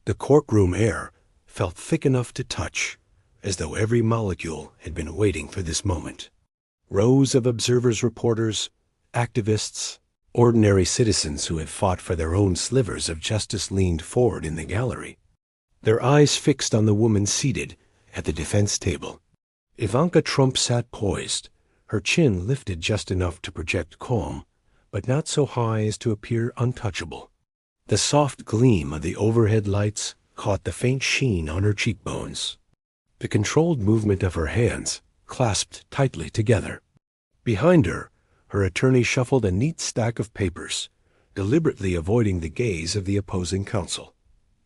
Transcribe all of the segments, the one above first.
The courtroom air felt thick enough to touch, as though every molecule had been waiting for this moment. Rows of observers, reporters, activists, ordinary citizens who had fought for their own slivers of justice leaned forward in the gallery, their eyes fixed on the woman seated at the defense table. Ivanka Trump sat poised, her chin lifted just enough to project calm, but not so high as to appear untouchable. The soft gleam of the overhead lights caught the faint sheen on her cheekbones. The controlled movement of her hands clasped tightly together. Behind her, her attorney shuffled a neat stack of papers, deliberately avoiding the gaze of the opposing counsel.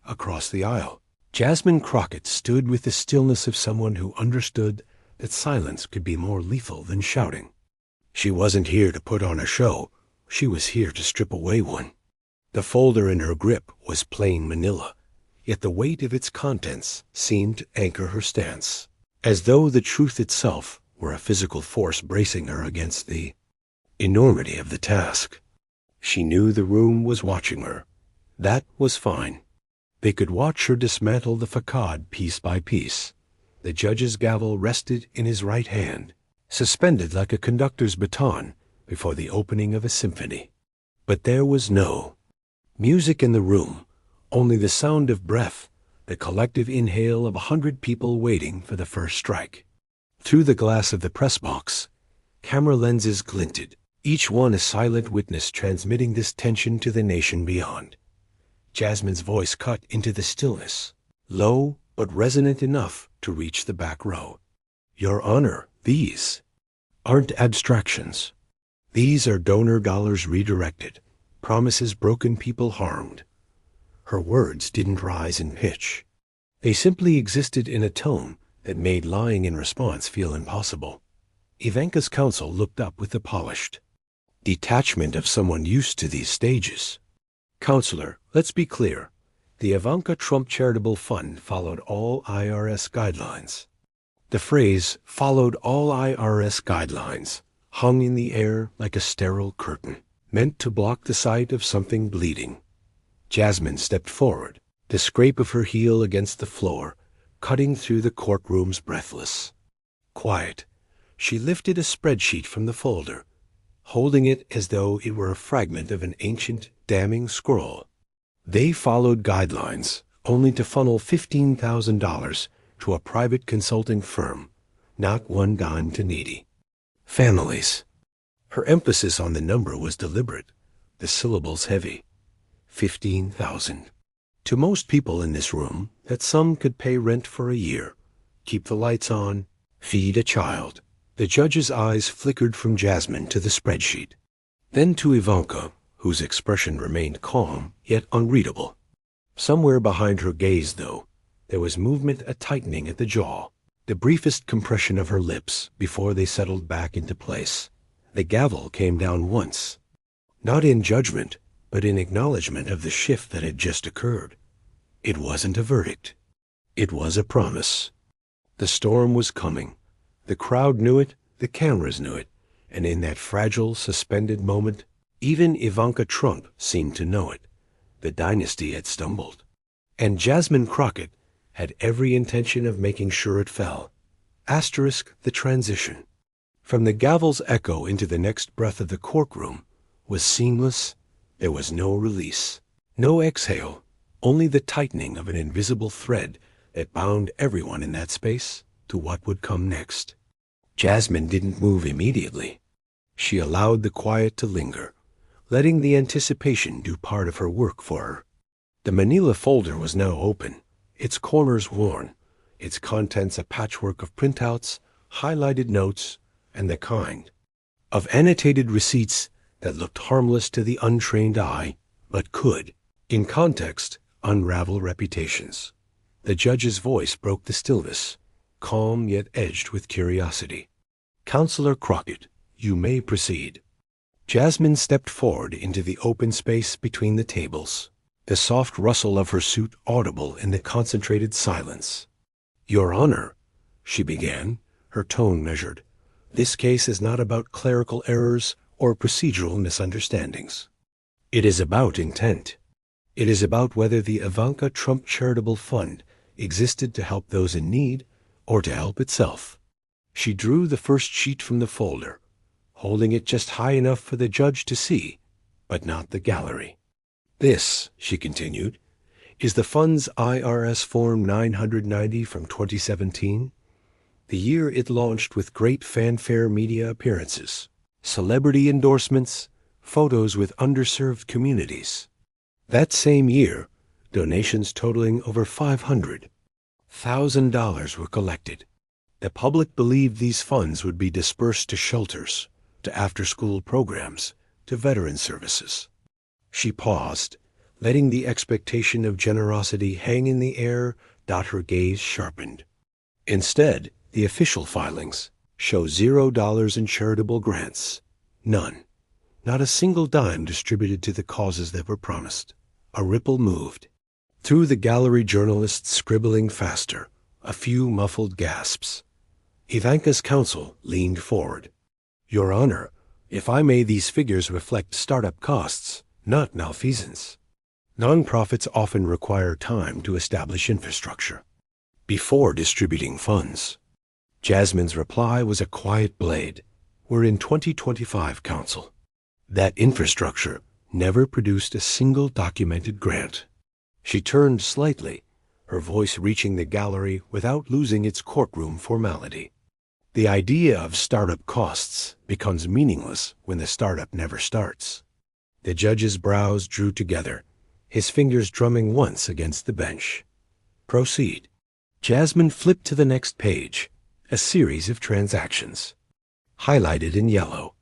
Across the aisle, Jasmine Crockett stood with the stillness of someone who understood that silence could be more lethal than shouting. She wasn't here to put on a show, she was here to strip away one. The folder in her grip was plain manila, yet the weight of its contents seemed to anchor her stance, as though the truth itself were a physical force bracing her against the enormity of the task. She knew the room was watching her. That was fine. They could watch her dismantle the facade piece by piece. The judge's gavel rested in his right hand, suspended like a conductor's baton before the opening of a symphony. But there was no music in the room, only the sound of breath, the collective inhale of 100 people waiting for the first strike. Through the glass of the press box, camera lenses glinted, each one a silent witness transmitting this tension to the nation beyond. Jasmine's voice cut into the stillness, low but resonant enough to reach the back row. Your Honor, these aren't abstractions. These are donor dollars redirected, promises broken, people harmed. Her words didn't rise in pitch. They simply existed in a tone that made lying in response feel impossible. Ivanka's counsel looked up with the polished detachment of someone used to these stages. Counselor, let's be clear. The Ivanka Trump Charitable Fund followed all IRS guidelines. The phrase, followed all IRS guidelines, hung in the air like a sterile curtain, meant to block the sight of something bleeding. Jasmine stepped forward, the scrape of her heel against the floor, cutting through the courtroom's breathless quiet. She lifted a spreadsheet from the folder, holding it as though it were a fragment of an ancient, damning scroll. They followed guidelines only to funnel $15,000 to a private consulting firm, not one dime to needy families. Her emphasis on the number was deliberate, the syllables heavy. 15,000. To most people in this room, that sum could pay rent for a year, keep the lights on, feed a child. The judge's eyes flickered from Jasmine to the spreadsheet, then to Ivanka, whose expression remained calm yet unreadable. Somewhere behind her gaze, though, there was movement, a tightening at the jaw, the briefest compression of her lips before they settled back into place. The gavel came down once, not in judgment, but in acknowledgment of the shift that had just occurred. It wasn't a verdict. It was a promise. The storm was coming. The crowd knew it, the cameras knew it, and in that fragile, suspended moment, even Ivanka Trump seemed to know it. The dynasty had stumbled, and Jasmine Crockett had every intention of making sure it fell. Asterisk the transition from the gavel's echo into the next breath of the courtroom was seamless. There was no release, no exhale, only the tightening of an invisible thread that bound everyone in that space to what would come next. Jasmine didn't move immediately. She allowed the quiet to linger, letting the anticipation do part of her work for her. The manila folder was now open, its corners worn, its contents a patchwork of printouts, highlighted notes, and the kind of annotated receipts that looked harmless to the untrained eye, but could, in context, unravel reputations. The judge's voice broke the stillness, calm yet edged with curiosity. Counselor Crockett, you may proceed. Jasmine stepped forward into the open space between the tables, the soft rustle of her suit audible in the concentrated silence. Your Honor, she began, her tone measured. This case is not about clerical errors or procedural misunderstandings. It is about intent. It is about whether the Ivanka Trump Charitable Fund existed to help those in need or to help itself. She drew the first sheet from the folder, holding it just high enough for the judge to see, but not the gallery. This, she continued, is the fund's IRS Form 990 from 2017, the year it launched with great fanfare media appearances, celebrity endorsements, photos with underserved communities. That same year, donations totaling over $500,000 were collected. The public believed these funds would be dispersed to shelters, to after-school programs, to veteran services. She paused, letting the expectation of generosity hang in the air. Her gaze sharpened. Instead, the official filings show $0 in charitable grants. None. Not a single dime distributed to the causes that were promised. A ripple moved. Through the gallery, journalists scribbling faster, a few muffled gasps. Ivanka's counsel leaned forward. Your Honor, if I may, these figures reflect startup costs, not malfeasance. Nonprofits often require time to establish infrastructure before distributing funds. Jasmine's reply was a quiet blade. We're in 2025, counsel. That infrastructure never produced a single documented grant. She turned slightly, her voice reaching the gallery without losing its courtroom formality. The idea of startup costs becomes meaningless when the startup never starts. The judge's brows drew together, his fingers drumming once against the bench. Proceed. Jasmine flipped to the next page, a series of transactions, highlighted in yellow.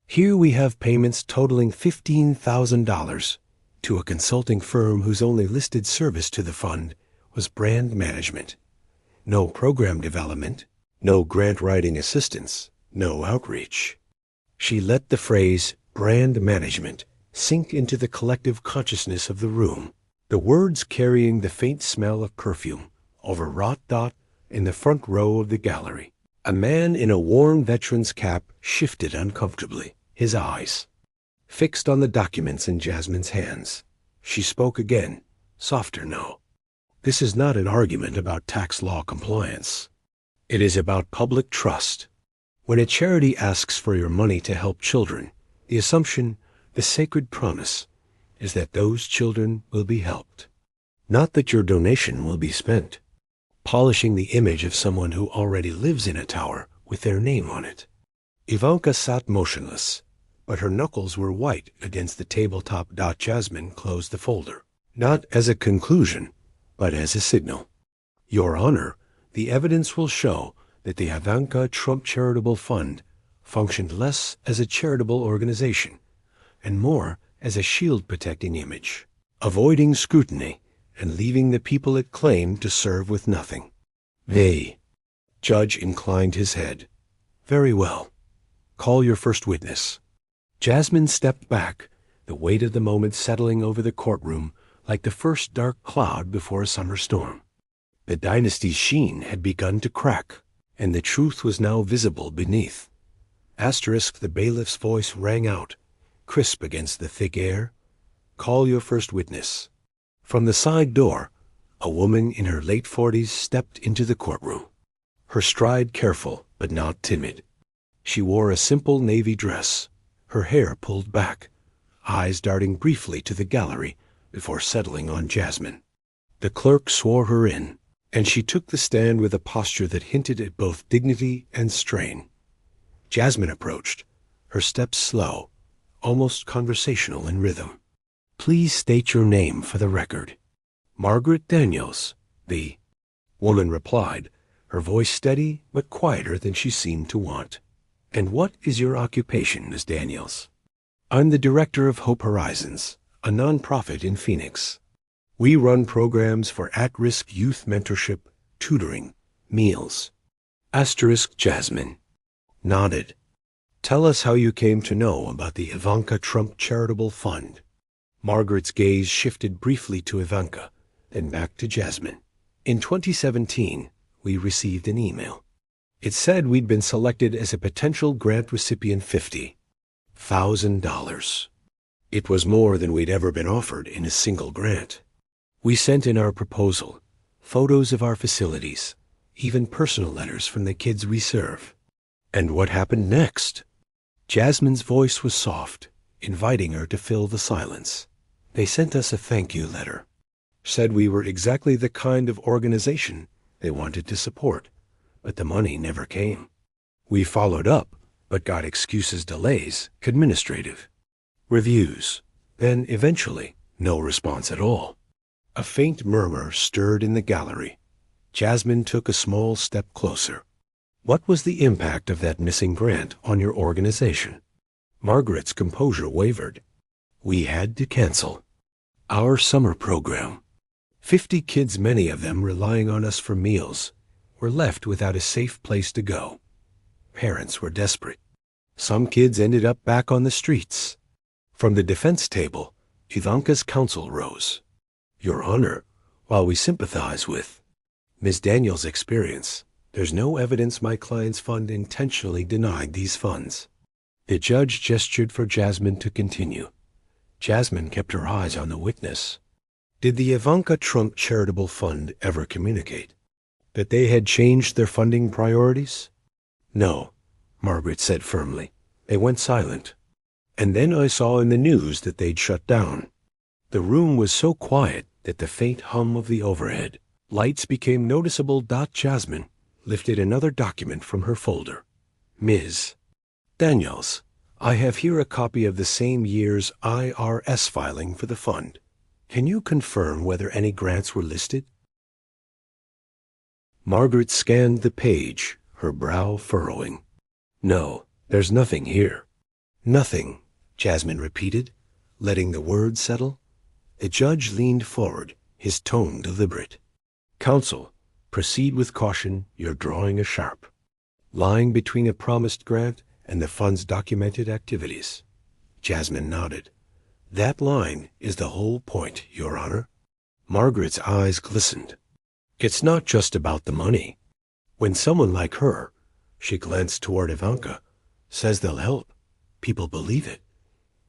Here we have payments totaling $15,000 to a consulting firm whose only listed service to the fund was brand management. No program development, no grant writing assistance, no outreach. She let the phrase brand management sink into the collective consciousness of the room, the words carrying the faint smell of perfume over wrought dot in the front row of the gallery. A man in a worn veteran's cap shifted uncomfortably, his eyes fixed on the documents in Jasmine's hands. She spoke again, softer no. This is not an argument about tax law compliance. It is about public trust. When a charity asks for your money to help children, the assumption, the sacred promise, is that those children will be helped. Not that your donation will be spent polishing the image of someone who already lives in a tower with their name on it. Ivanka sat motionless, but her knuckles were white against the tabletop. Jasmine closed the folder, not as a conclusion, but as a signal. Your Honor, the evidence will show that the Ivanka Trump Charitable Fund functioned less as a charitable organization and more as a shield-protecting image, avoiding scrutiny and leaving the people it claimed to serve with nothing. The judge inclined his head. Very well. Call your first witness. Jasmine stepped back, the weight of the moment settling over the courtroom like the first dark cloud before a summer storm. The dynasty's sheen had begun to crack, and the truth was now visible beneath. The bailiff's voice rang out, crisp against the thick air. Call your first witness. From the side door, a woman in her late 40s stepped into the courtroom, her stride careful but not timid. She wore a simple navy dress, her hair pulled back, eyes darting briefly to the gallery before settling on Jasmine. The clerk swore her in, and she took the stand with a posture that hinted at both dignity and strain. Jasmine approached, her steps slow, almost conversational in rhythm. Please state your name for the record. Margaret Daniels, the woman replied, her voice steady but quieter than she seemed to want. And what is your occupation, Miss Daniels? I'm the director of Hope Horizons, a nonprofit in Phoenix. We run programs for at-risk youth mentorship, tutoring, meals. Jasmine nodded. Tell us how you came to know about the Ivanka Trump Charitable Fund. Margaret's gaze shifted briefly to Ivanka, then back to Jasmine. In 2017, we received an email. It said we'd been selected as a potential grant recipient. $50,000. It was more than we'd ever been offered in a single grant. We sent in our proposal, photos of our facilities, even personal letters from the kids we serve. And what happened next? Jasmine's voice was soft, inviting her to fill the silence. They sent us a thank you letter. Said we were exactly the kind of organization they wanted to support, but the money never came. We followed up, but got excuses, delays, administrative reviews. Then, eventually, no response at all. A faint murmur stirred in the gallery. Jasmine took a small step closer. What was the impact of that missing grant on your organization? Margaret's composure wavered. We had to cancel our summer program. 50 kids, many of them relying on us for meals, were left without a safe place to go. Parents were desperate. Some kids ended up back on the streets. From the defense table, Ivanka's counsel rose. Your Honor, while we sympathize with Ms. Daniels' experience, there's no evidence my client's fund intentionally denied these funds. The judge gestured for Jasmine to continue. Jasmine kept her eyes on the witness. Did the Ivanka Trump Charitable Fund ever communicate that they had changed their funding priorities? No, Margaret said firmly. They went silent. And then I saw in the news that they'd shut down. The room was so quiet that the faint hum of the overhead lights became noticeable. Jasmine lifted another document from her folder. Ms. Daniels, I have here a copy of the same year's IRS filing for the fund. Can you confirm whether any grants were listed? Margaret scanned the page, her brow furrowing. No, there's nothing here. Nothing, Jasmine repeated, letting the words settle. The judge leaned forward, his tone deliberate. Counsel, proceed with caution. You're drawing a sharp line between a promised grant and the fund's documented activities. Jasmine nodded. That line is the whole point, Your Honor. Margaret's eyes glistened. It's not just about the money. When someone like her, she glanced toward Ivanka, says they'll help, people believe it.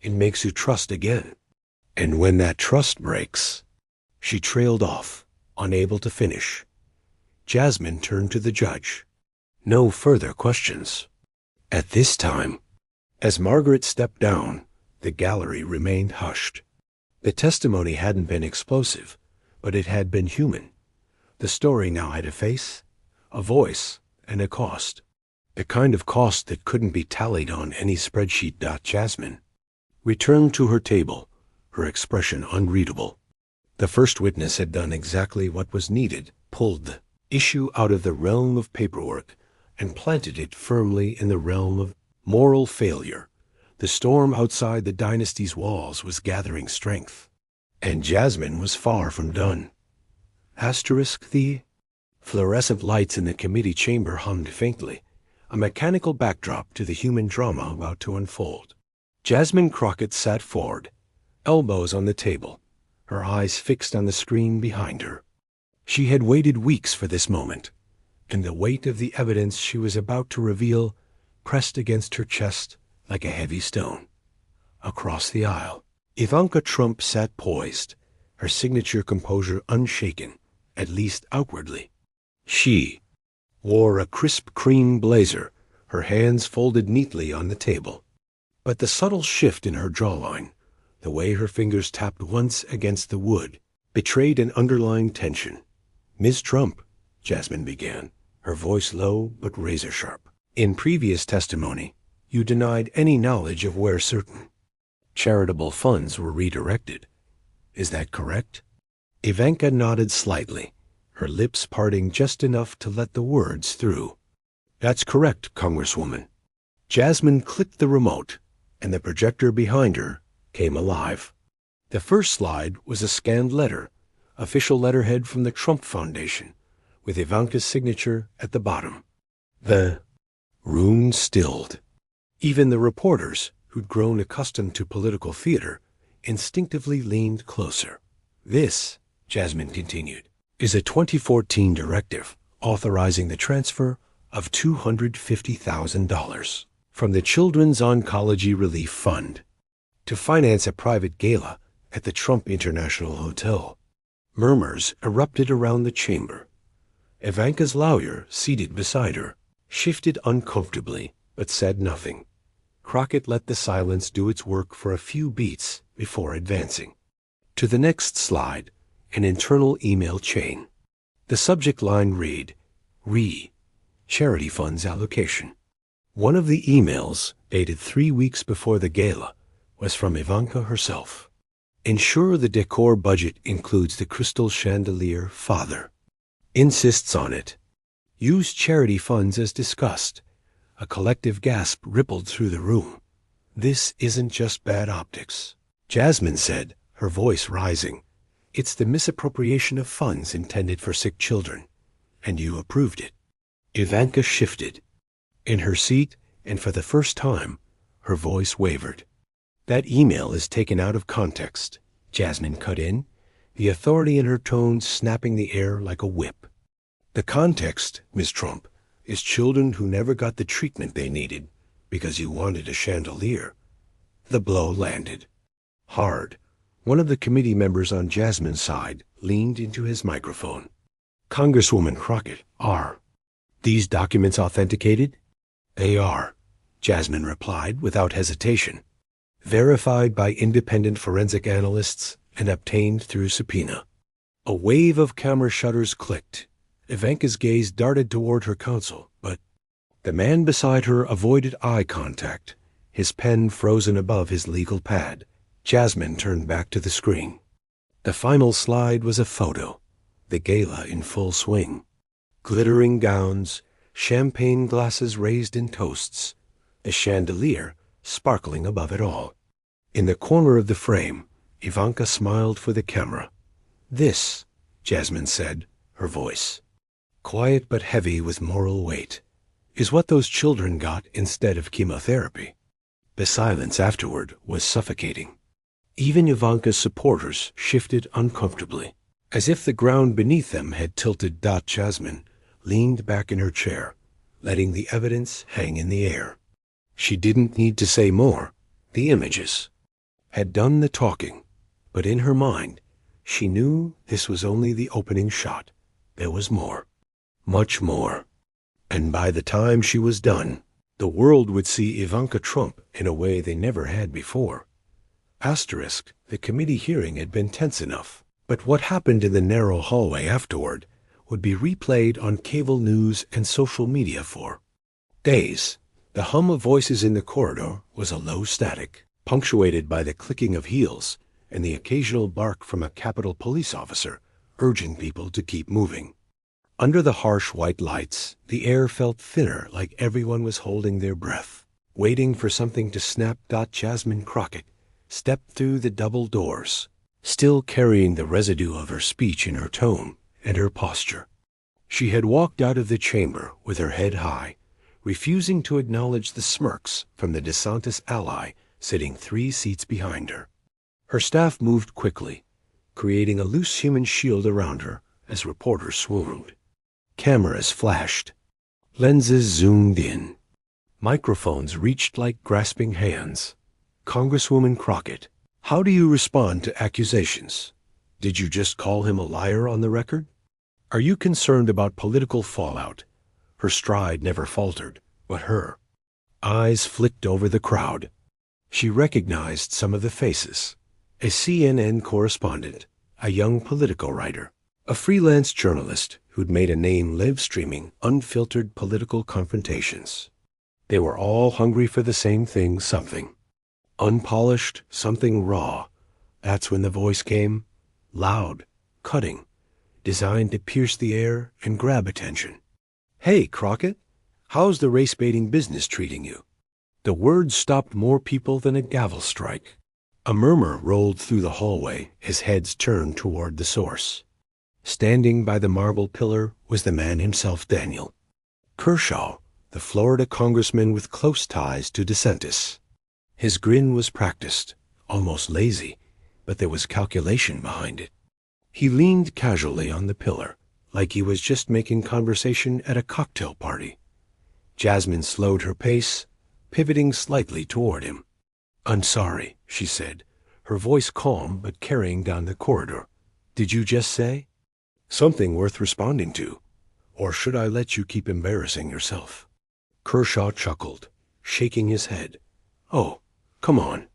It makes you trust again. And when that trust breaks, she trailed off, unable to finish. Jasmine turned to the judge. No further questions. At this time, as Margaret stepped down, the gallery remained hushed. The testimony hadn't been explosive, but it had been human. The story now had a face, a voice, and a cost. The kind of cost that couldn't be tallied on any spreadsheet. Jasmine returned to her table, her expression unreadable. The first witness had done exactly what was needed, pulled the issue out of the realm of paperwork and planted it firmly in the realm of moral failure. The storm outside the dynasty's walls was gathering strength, and Jasmine was far from done. The fluorescent lights in the committee chamber hummed faintly, a mechanical backdrop to the human drama about to unfold. Jasmine Crockett sat forward, elbows on the table, her eyes fixed on the screen behind her. She had waited weeks for this moment, and the weight of the evidence she was about to reveal pressed against her chest like a heavy stone. Across the aisle, Ivanka Trump sat poised, her signature composure unshaken, at least outwardly. She wore a crisp cream blazer, her hands folded neatly on the table. But the subtle shift in her jawline, the way her fingers tapped once against the wood, betrayed an underlying tension. Ms. Trump, Jasmine began, her voice low but razor-sharp. In previous testimony, you denied any knowledge of where certain charitable funds were redirected. Is that correct? Ivanka nodded slightly, her lips parting just enough to let the words through. That's correct, Congresswoman. Jasmine clicked the remote, and the projector behind her came alive. The first slide was a scanned letter, official letterhead from the Trump Foundation, with Ivanka's signature at the bottom. The room stilled. Even the reporters, who'd grown accustomed to political theater, instinctively leaned closer. This, Jasmine continued, is a 2014 directive authorizing the transfer of $250,000 from the Children's Oncology Relief Fund to finance a private gala at the Trump International Hotel. Murmurs erupted around the chamber. Ivanka's lawyer, seated beside her, shifted uncomfortably but said nothing. Crockett let the silence do its work for a few beats before advancing. To the next slide, an internal email chain. The subject line read, Charity Funds Allocation. One of the emails, dated 3 weeks before the gala, was from Ivanka herself. Ensure the decor budget includes the crystal chandelier Father. Insists on it. Use charity funds as discussed. A collective gasp rippled through the room. This isn't just bad optics. Jasmine said, her voice rising. It's the misappropriation of funds intended for sick children. And you approved it. Ivanka shifted. In her seat, and for the first time, her voice wavered. That email is taken out of context, Jasmine cut in, the authority in her tone snapping the air like a whip. The context, Miss Trump, is children who never got the treatment they needed because you wanted a chandelier. The blow landed. Hard. One of the committee members on Jasmine's side leaned into his microphone. Congresswoman Crockett, are these documents authenticated? They are, Jasmine replied without hesitation. Verified by independent forensic analysts and obtained through subpoena. A wave of camera shutters clicked. Ivanka's gaze darted toward her counsel, but the man beside her avoided eye contact, his pen frozen above his legal pad. Jasmine turned back to the screen. The final slide was a photo, the gala in full swing. Glittering gowns, champagne glasses raised in toasts, a chandelier sparkling above it all. In the corner of the frame, Ivanka smiled for the camera. This, Jasmine said, her voice, quiet but heavy with moral weight, is what those children got instead of chemotherapy. The silence afterward was suffocating. Even Ivanka's supporters shifted uncomfortably, as if the ground beneath them had tilted. Jasmine leaned back in her chair, letting the evidence hang in the air. She didn't need to say more. The images had done the talking, but in her mind, she knew this was only the opening shot. There was more, much more. And by the time she was done, the world would see Ivanka Trump in a way they never had before. Asterisk, the committee hearing had been tense enough, but what happened in the narrow hallway afterward would be replayed on cable news and social media for days. The hum of voices in the corridor was a low static, punctuated by the clicking of heels and the occasional bark from a Capitol police officer urging people to keep moving. Under the harsh white lights, the air felt thinner, like everyone was holding their breath, waiting for something to snap. Jasmine Crockett stepped through the double doors, still carrying the residue of her speech in her tone and her posture. She had walked out of the chamber with her head high, refusing to acknowledge the smirks from the DeSantis ally sitting 3 seats behind her. Her staff moved quickly, creating a loose human shield around her as reporters swooned. Cameras flashed. Lenses zoomed in. Microphones reached like grasping hands. Congresswoman Crockett, how do you respond to accusations? Did you just call him a liar on the record? Are you concerned about political fallout? Her stride never faltered, but her eyes flicked over the crowd. She recognized some of the faces. A CNN correspondent, a young political writer, a freelance journalist who'd made a name live streaming unfiltered political confrontations. They were all hungry for the same thing, something unpolished, something raw. That's when the voice came, loud, cutting, designed to pierce the air and grab attention. Hey, Crockett, how's the race-baiting business treating you? The words stopped more people than a gavel strike. A murmur rolled through the hallway as heads turned toward the source. Standing by the marble pillar was the man himself, Daniel Kershaw, the Florida congressman with close ties to DeSantis. His grin was practiced, almost lazy, but there was calculation behind it. He leaned casually on the pillar, like he was just making conversation at a cocktail party. Jasmine slowed her pace, pivoting slightly toward him. "I'm sorry," she said, her voice calm but carrying down the corridor. "Did you just say something worth responding to? Or should I let you keep embarrassing yourself?" Kershaw chuckled, shaking his head. "Oh, come on.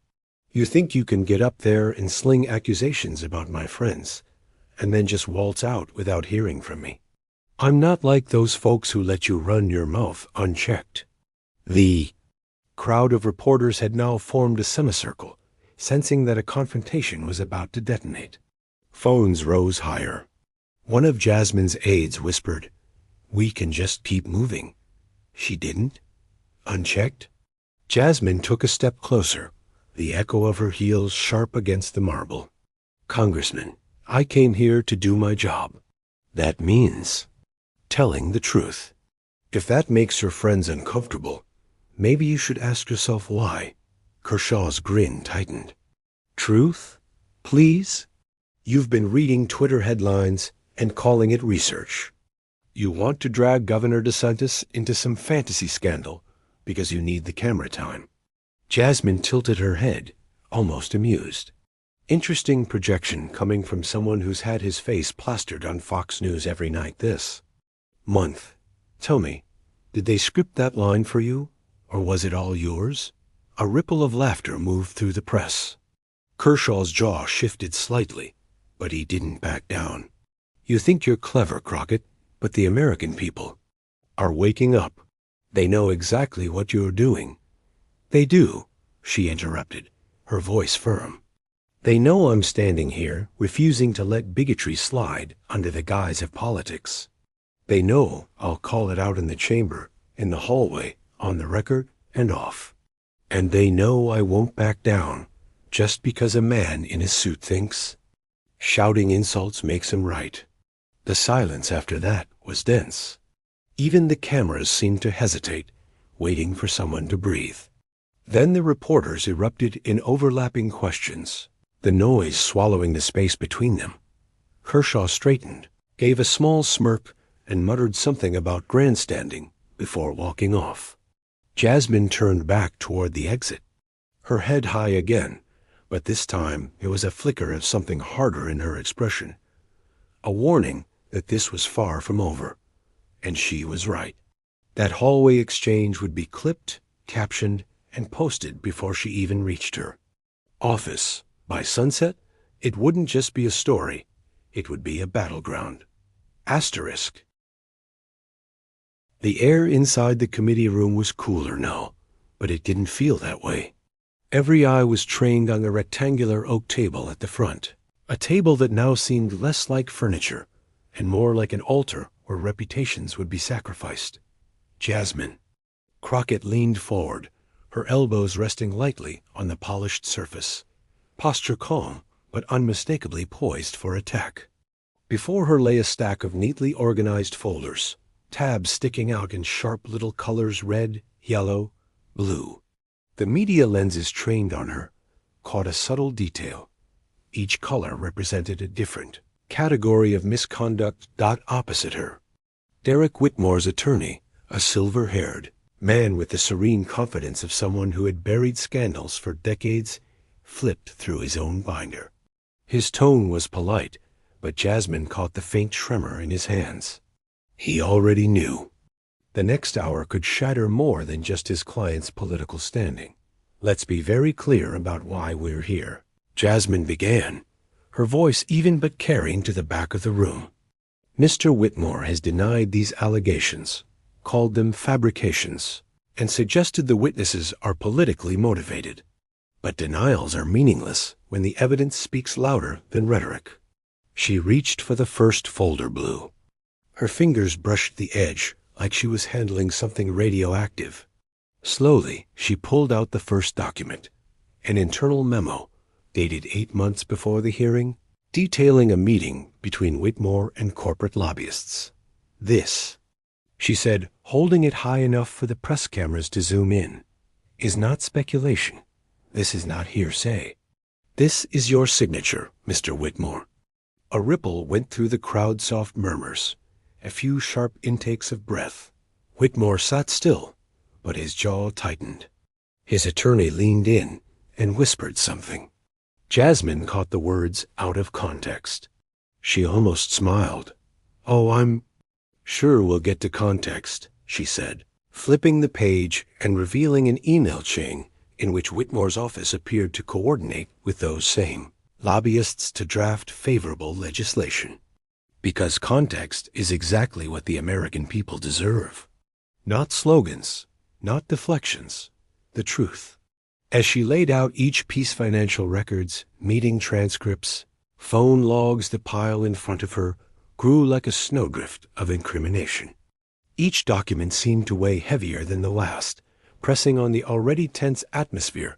You think you can get up there and sling accusations about my friends, and then just waltz out without hearing from me? I'm not like those folks who let you run your mouth unchecked." The crowd of reporters had now formed a semicircle, sensing that a confrontation was about to detonate. Phones rose higher. One of Jasmine's aides whispered, "We can just keep moving." She didn't? Unchecked? Jasmine took a step closer, the echo of her heels sharp against the marble. "Congressman, I came here to do my job. That means telling the truth. If that makes your friends uncomfortable, maybe you should ask yourself why." Kershaw's grin tightened. "Truth? Please? You've been reading Twitter headlines and calling it research. You want to drag Governor DeSantis into some fantasy scandal because you need the camera time." Jasmine tilted her head, almost amused. Interesting projection coming from someone who's had his face plastered on Fox News every night this month. "Tell me, did they script that line for you, or was it all yours?" A ripple of laughter moved through the press. Kershaw's jaw shifted slightly, but he didn't back down. "You think you're clever, Crockett, but the American people are waking up. They know exactly what you're doing." "They do," she interrupted, her voice firm. "They know I'm standing here, refusing to let bigotry slide under the guise of politics. They know I'll call it out in the chamber, in the hallway, on the record, and off. And they know I won't back down just because a man in a suit thinks shouting insults makes him right." The silence after that was dense. Even the cameras seemed to hesitate, waiting for someone to breathe. Then the reporters erupted in overlapping questions, the noise swallowing the space between them. Kershaw straightened, gave a small smirk, and muttered something about grandstanding before walking off. Jasmine turned back toward the exit, her head high again, but this time there was a flicker of something harder in her expression, a warning that this was far from over. And she was right. That hallway exchange would be clipped, captioned, and posted before she even reached her office. By sunset, it wouldn't just be a story, it would be a battleground. Asterisk. The air inside the committee room was cooler now, but it didn't feel that way. Every eye was trained on the rectangular oak table at the front, a table that now seemed less like furniture and more like an altar where reputations would be sacrificed. Jasmine. Crockett leaned forward, her elbows resting lightly on the polished surface, posture calm but unmistakably poised for attack. Before her lay a stack of neatly organized folders, tabs sticking out in sharp little colors: red, yellow, blue. The media lenses trained on her caught a subtle detail. Each color represented a different category of misconduct. Opposite her, Derek Whitmore's attorney, a silver-haired man with the serene confidence of someone who had buried scandals for decades, flipped through his own binder. His tone was polite, but Jasmine caught the faint tremor in his hands. He already knew. The next hour could shatter more than just his client's political standing. "Let's be very clear about why we're here," Jasmine began, her voice even but carrying to the back of the room. "Mr. Whitmore has denied these allegations, called them fabrications, and suggested the witnesses are politically motivated. But denials are meaningless when the evidence speaks louder than rhetoric." She reached for the first folder blue. Her fingers brushed the edge like she was handling something radioactive. Slowly, she pulled out the first document, an internal memo dated 8 months before the hearing, detailing a meeting between Whitmore and corporate lobbyists. "This," she said, holding it high enough for the press cameras to zoom in, "is not speculation. This is not hearsay. This is your signature, Mr. Whitmore." A ripple went through the crowd's soft murmurs, a few sharp intakes of breath. Whitmore sat still, but his jaw tightened. His attorney leaned in and whispered something. Jasmine caught the words out of context. She almost smiled. "Oh, I'm sure we'll get to context," she said, flipping the page and revealing an email chain in which Whitmore's office appeared to coordinate with those same lobbyists to draft favorable legislation. Because context is exactly what the American people deserve. Not slogans, not deflections, the truth. As she laid out each piece, financial records, meeting transcripts, phone logs, the pile in front of her grew like a snowdrift of incrimination. Each document seemed to weigh heavier than the last, pressing on the already tense atmosphere.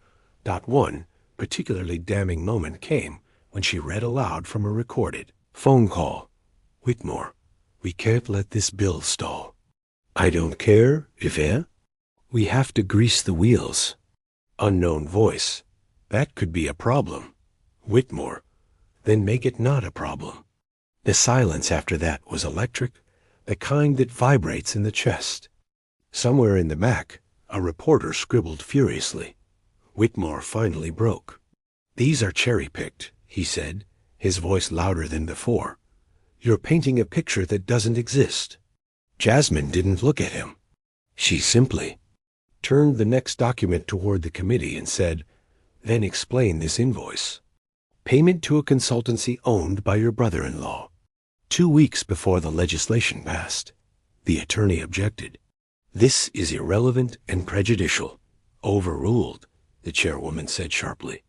One particularly damning moment came when she read aloud from a recorded phone call. "Whitmore, we can't let this bill stall. I don't care if, we have to grease the wheels." Unknown voice. "That could be a problem." Whitmore, "Then make it not a problem." The silence after that was electric, the kind that vibrates in the chest. Somewhere in the Mac, a reporter scribbled furiously. Whitmore finally broke. "These are cherry-picked," he said, his voice louder than before. "You're painting a picture that doesn't exist." Jasmine didn't look at him. She simply turned the next document toward the committee and said, "Then explain this invoice. Payment to a consultancy owned by your brother-in-law. 2 weeks before the legislation passed." The attorney objected. "This is irrelevant and prejudicial." "Overruled," the chairwoman said sharply.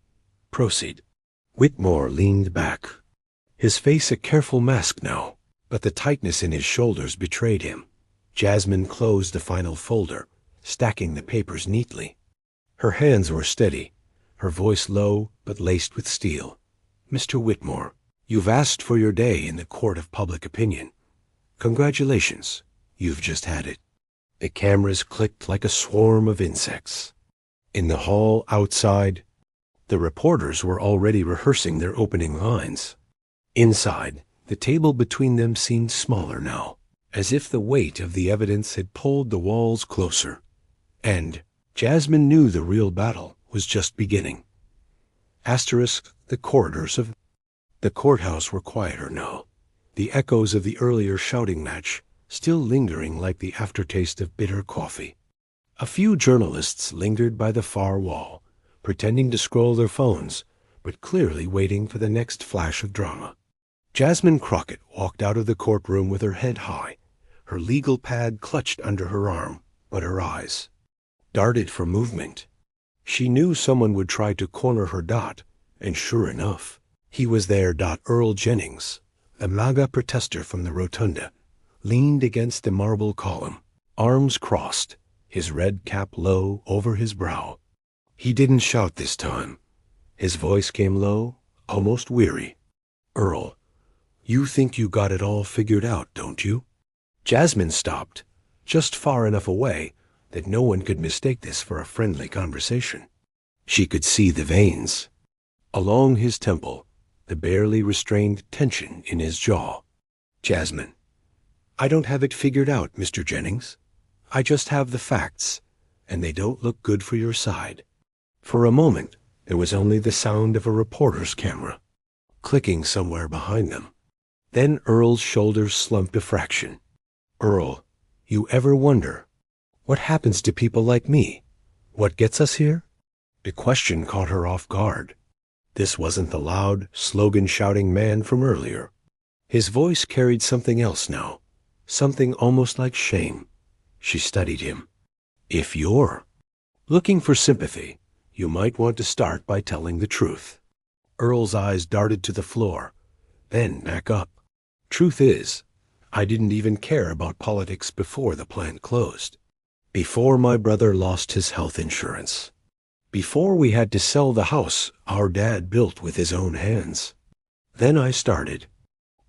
"Proceed." Whitmore leaned back, his face a careful mask now, but the tightness in his shoulders betrayed him. Jasmine closed the final folder, stacking the papers neatly. Her hands were steady, her voice low but laced with steel. "Mr. Whitmore, you've asked for your day in the court of public opinion. Congratulations, you've just had it." The cameras clicked like a swarm of insects. In the hall outside, the reporters were already rehearsing their opening lines. Inside, the table between them seemed smaller now, as if the weight of the evidence had pulled the walls closer. And Jasmine knew the real battle was just beginning. The corridors of the courthouse were quieter now, the echoes of the earlier shouting match still lingering like the aftertaste of bitter coffee. A few journalists lingered by the far wall, pretending to scroll their phones, but clearly waiting for the next flash of drama. Jasmine Crockett walked out of the courtroom with her head high, her legal pad clutched under her arm, but her eyes darted for movement. She knew someone would try to corner her. And sure enough, he was there. Earl Jennings, the MAGA protester from the rotunda, leaned against the marble column, arms crossed, his red cap low over his brow. He didn't shout this time. His voice came low, almost weary. "Earl, you think you got it all figured out, don't you?" Jasmine stopped, just far enough away that no one could mistake this for a friendly conversation. She could see the veins along his temple, the barely restrained tension in his jaw. "Jasmine, I don't have it figured out, Mr. Jennings. I just have the facts, and they don't look good for your side." For a moment, there was only the sound of a reporter's camera clicking somewhere behind them. Then Earl's shoulders slumped a fraction. "Earl, you ever wonder what happens to people like me? What gets us here?" The question caught her off guard. This wasn't the loud, slogan-shouting man from earlier. His voice carried something else now, something almost like shame. She studied him. "If you're looking for sympathy, you might want to start by telling the truth." Earl's eyes darted to the floor, then back up. "Truth is, I didn't even care about politics before the plant closed. Before my brother lost his health insurance. Before we had to sell the house our dad built with his own hands. Then I started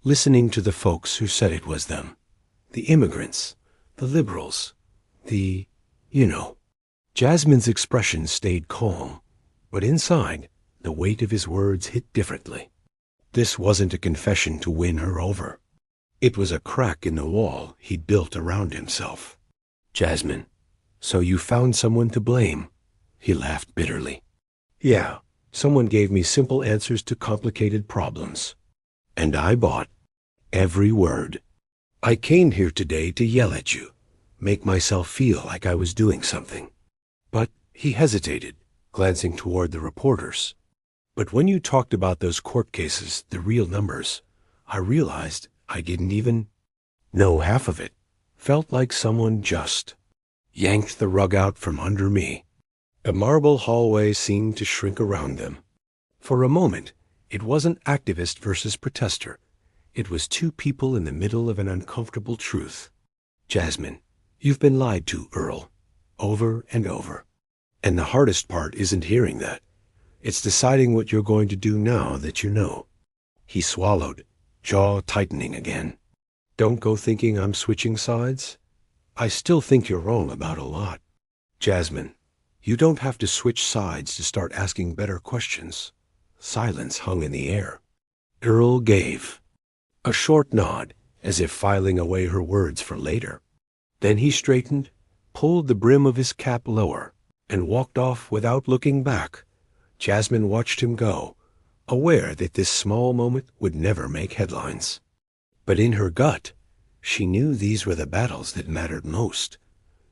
listening to the folks who said it was them. The immigrants, the liberals, the, Jasmine's expression stayed calm, but inside, the weight of his words hit differently. This wasn't a confession to win her over. It was a crack in the wall he'd built around himself. "Jasmine, so you found someone to blame?" He laughed bitterly. Yeah, someone gave me simple answers to complicated problems. And I bought every word. I came here today to yell at you, make myself feel like I was doing something. But he hesitated, glancing toward the reporters. But when you talked about those court cases, the real numbers, I realized I didn't even know half of it. Felt like someone just yanked the rug out from under me. The marble hallway seemed to shrink around them. For a moment, it wasn't activist versus protester. It was two people in the middle of an uncomfortable truth. Jasmine, you've been lied to, Earl, over and over. And the hardest part isn't hearing that. It's deciding what you're going to do now that you know. He swallowed, jaw tightening again. Don't go thinking I'm switching sides. I still think you're wrong about a lot. Jasmine, you don't have to switch sides to start asking better questions. Silence hung in the air. Earl gave a short nod, as if filing away her words for later. Then he straightened, pulled the brim of his cap lower, and walked off without looking back. Jasmine watched him go, aware that this small moment would never make headlines. But in her gut, she knew these were the battles that mattered most.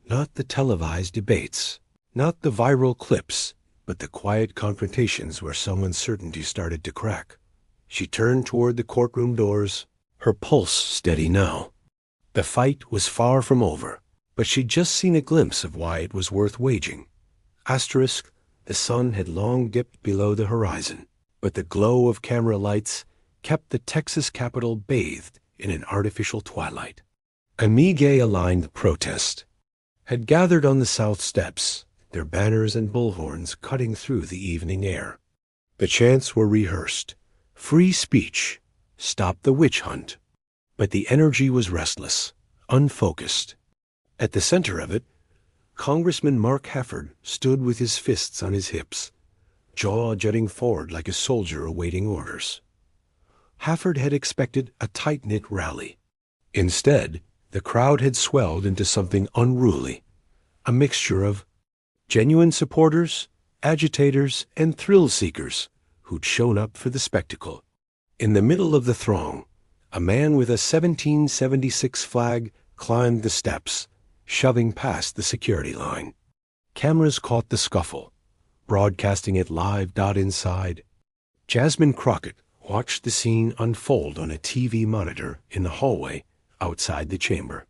Not the televised debates, not the viral clips, but the quiet confrontations where some uncertainty started to crack. She turned toward the courtroom doors, her pulse steady now. The fight was far from over, but she'd just seen a glimpse of why it was worth waging. Asterisk, the sun had long dipped below the horizon, but the glow of camera lights kept the Texas Capitol bathed in an artificial twilight. A Migue-aligned protest had gathered on the south steps, their banners and bullhorns cutting through the evening air. The chants were rehearsed. Free speech. Stop the witch hunt. But the energy was restless, unfocused. At the center of it, Congressman Mark Hafford stood with his fists on his hips, jaw jutting forward like a soldier awaiting orders. Hafford had expected a tight-knit rally. Instead, the crowd had swelled into something unruly, a mixture of genuine supporters, agitators, and thrill-seekers who'd shown up for the spectacle. In the middle of the throng, a man with a 1776 flag climbed the steps, shoving past the security line. Cameras caught the scuffle, broadcasting it live. Inside, Jasmine Crockett watched the scene unfold on a TV monitor in the hallway outside the chamber.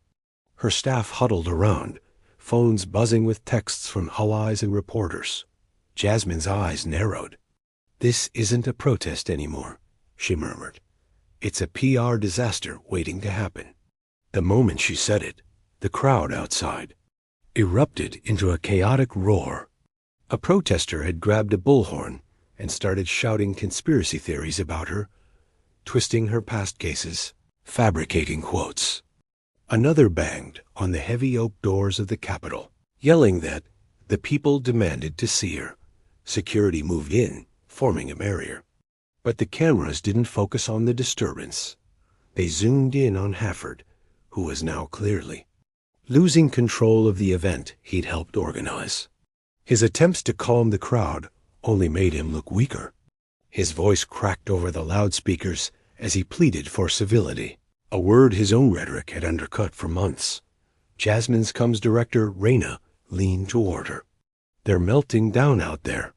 Her staff huddled around, phones buzzing with texts from allies and reporters. Jasmine's eyes narrowed. "This isn't a protest anymore," she murmured. "It's a PR disaster waiting to happen." The moment she said it, the crowd outside erupted into a chaotic roar. A protester had grabbed a bullhorn and started shouting conspiracy theories about her, twisting her past cases, fabricating quotes. Another banged on the heavy oak doors of the Capitol, yelling that the people demanded to see her. Security moved in, forming a barrier. But the cameras didn't focus on the disturbance. They zoomed in on Hafford, who was now clearly losing control of the event he'd helped organize. His attempts to calm the crowd only made him look weaker. His voice cracked over the loudspeakers as he pleaded for civility, a word his own rhetoric had undercut for months. Jasmine's comms director, Raina, leaned toward her. "They're melting down out there.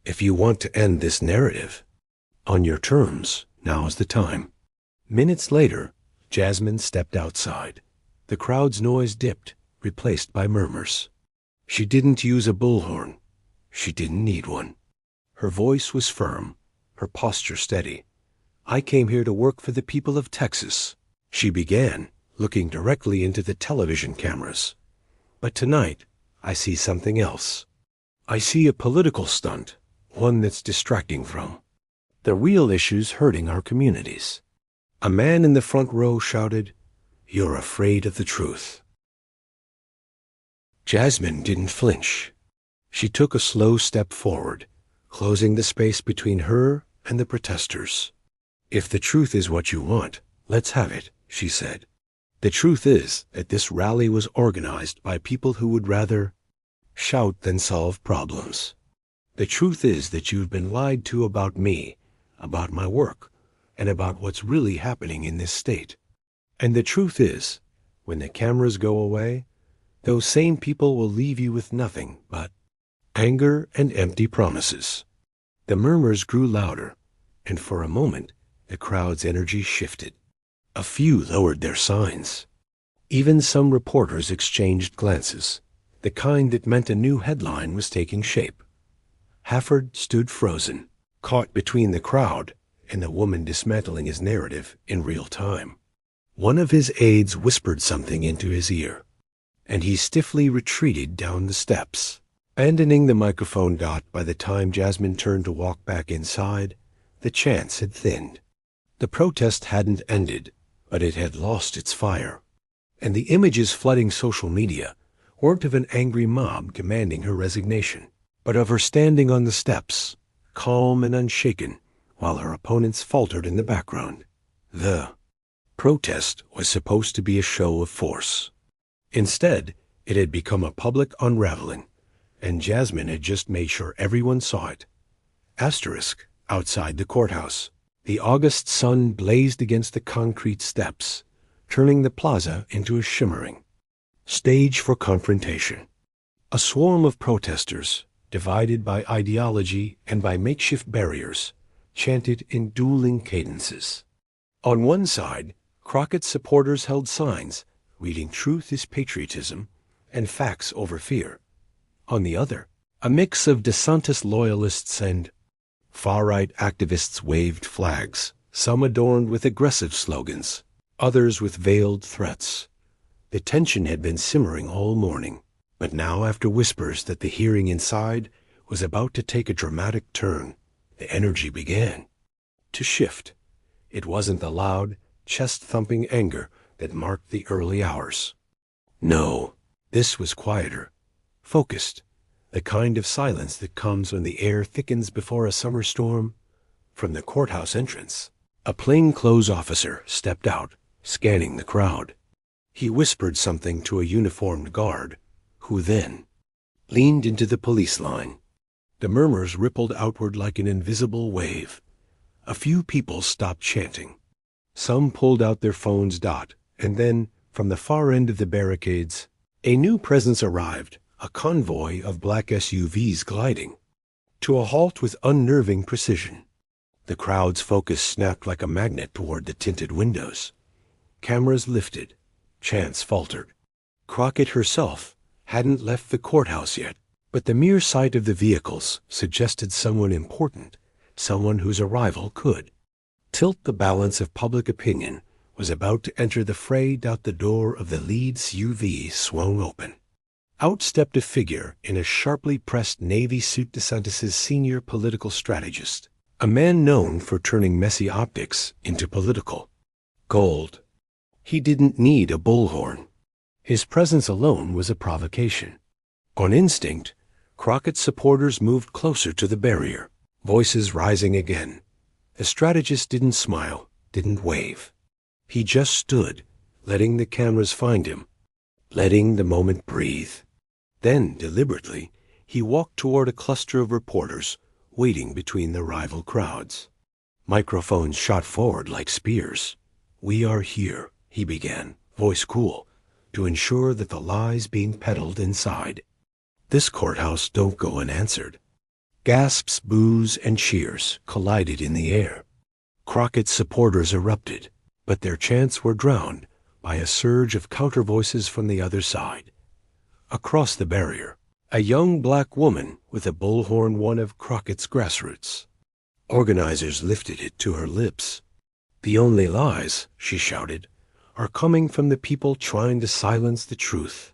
If you want to end this narrative on your terms, now's the time." Minutes later, Jasmine stepped outside. The crowd's noise dipped, replaced by murmurs. She didn't use a bullhorn. She didn't need one. Her voice was firm, her posture steady. "I came here to work for the people of Texas," she began, looking directly into the television cameras. "But tonight, I see something else. I see a political stunt, one that's distracting from the real issues hurting our communities." A man in the front row shouted, "You're afraid of the truth." Jasmine didn't flinch. She took a slow step forward, closing the space between her and the protesters. "If the truth is what you want, let's have it," she said. "The truth is that this rally was organized by people who would rather shout than solve problems. The truth is that you've been lied to about me, about my work, and about what's really happening in this state. And the truth is, when the cameras go away, those same people will leave you with nothing but anger and empty promises." The murmurs grew louder, and for a moment the crowd's energy shifted. A few lowered their signs. Even some reporters exchanged glances, the kind that meant a new headline was taking shape. Hafford stood frozen, caught between the crowd and the woman dismantling his narrative in real time. One of his aides whispered something into his ear, and he stiffly retreated down the steps. Abandoning the microphone dot by the time Jasmine turned to walk back inside, the chants had thinned. The protest hadn't ended, but it had lost its fire, and the images flooding social media weren't of an angry mob demanding her resignation, but of her standing on the steps, calm and unshaken, while her opponents faltered in the background. The protest was supposed to be a show of force. Instead, it had become a public unraveling, and Jasmine had just made sure everyone saw it. Asterisk, outside the courthouse, the August sun blazed against the concrete steps, turning the plaza into a shimmering stage for confrontation. A swarm of protesters, divided by ideology and by makeshift barriers, chanted in dueling cadences. On one side, Crockett's supporters held signs reading "Truth is patriotism" and "Facts over fear." On the other, a mix of DeSantis loyalists and far-right activists waved flags, some adorned with aggressive slogans, others with veiled threats. The tension had been simmering all morning, but now, after whispers that the hearing inside was about to take a dramatic turn, the energy began to shift. It wasn't the loud, chest-thumping anger that marked the early hours. No, this was quieter, focused, the kind of silence that comes when the air thickens before a summer storm. From the courthouse entrance, a plainclothes officer stepped out, scanning the crowd. He whispered something to a uniformed guard, who then leaned into the police line. The murmurs rippled outward like an invisible wave. A few people stopped chanting. Some pulled out their phones, and then, from the far end of the barricades, a new presence arrived, a convoy of black SUVs gliding to a halt with unnerving precision. The crowd's focus snapped like a magnet toward the tinted windows. Cameras lifted. Chants faltered. Crockett herself hadn't left the courthouse yet, but the mere sight of the vehicles suggested someone important, someone whose arrival could tilt the balance of public opinion, was about to enter the fray. The door of the lead SUV swung open. Out stepped a figure in a sharply pressed navy suit, DeSantis' senior political strategist, a man known for turning messy optics into political gold. He didn't need a bullhorn. His presence alone was a provocation. On instinct, Crockett's supporters moved closer to the barrier, voices rising again. The strategist didn't smile, didn't wave. He just stood, letting the cameras find him, letting the moment breathe. Then, deliberately, he walked toward a cluster of reporters waiting between the rival crowds. Microphones shot forward like spears. "We are here," he began, voice cool, "to ensure that the lies being peddled inside this courthouse don't go unanswered." Gasps, boos, and cheers collided in the air. Crockett's supporters erupted, but their chants were drowned by a surge of counter voices from the other side. Across the barrier, a young black woman with a bullhorn, one of Crockett's grassroots. Organizers lifted it to her lips. "The only lies," she shouted, "are coming from the people trying to silence the truth."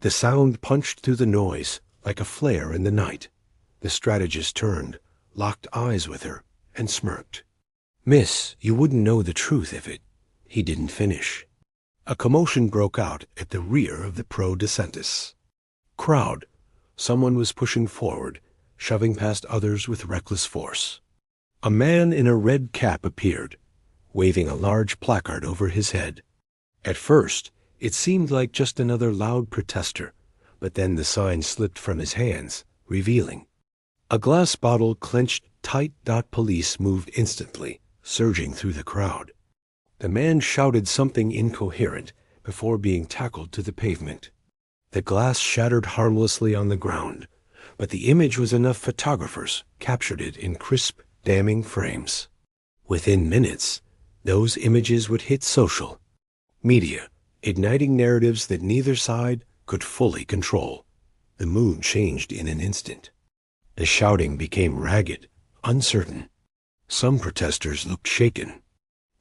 The sound punched through the noise like a flare in the night. The strategist turned, locked eyes with her, and smirked. "Miss, you wouldn't know the truth if it—" He didn't finish. A commotion broke out at the rear of the pro-DeSantis crowd. Someone was pushing forward, shoving past others with reckless force. A man in a red cap appeared, waving a large placard over his head. At first, it seemed like just another loud protester, but then the sign slipped from his hands, revealing A glass bottle clenched tight. Police moved instantly, surging through the crowd. The man shouted something incoherent before being tackled to the pavement. The glass shattered harmlessly on the ground, but the image was enough photographers captured it in crisp, damning frames. Within minutes, those images would hit social media, igniting narratives that neither side could fully control. The mood changed in an instant. The shouting became ragged, uncertain. Some protesters looked shaken.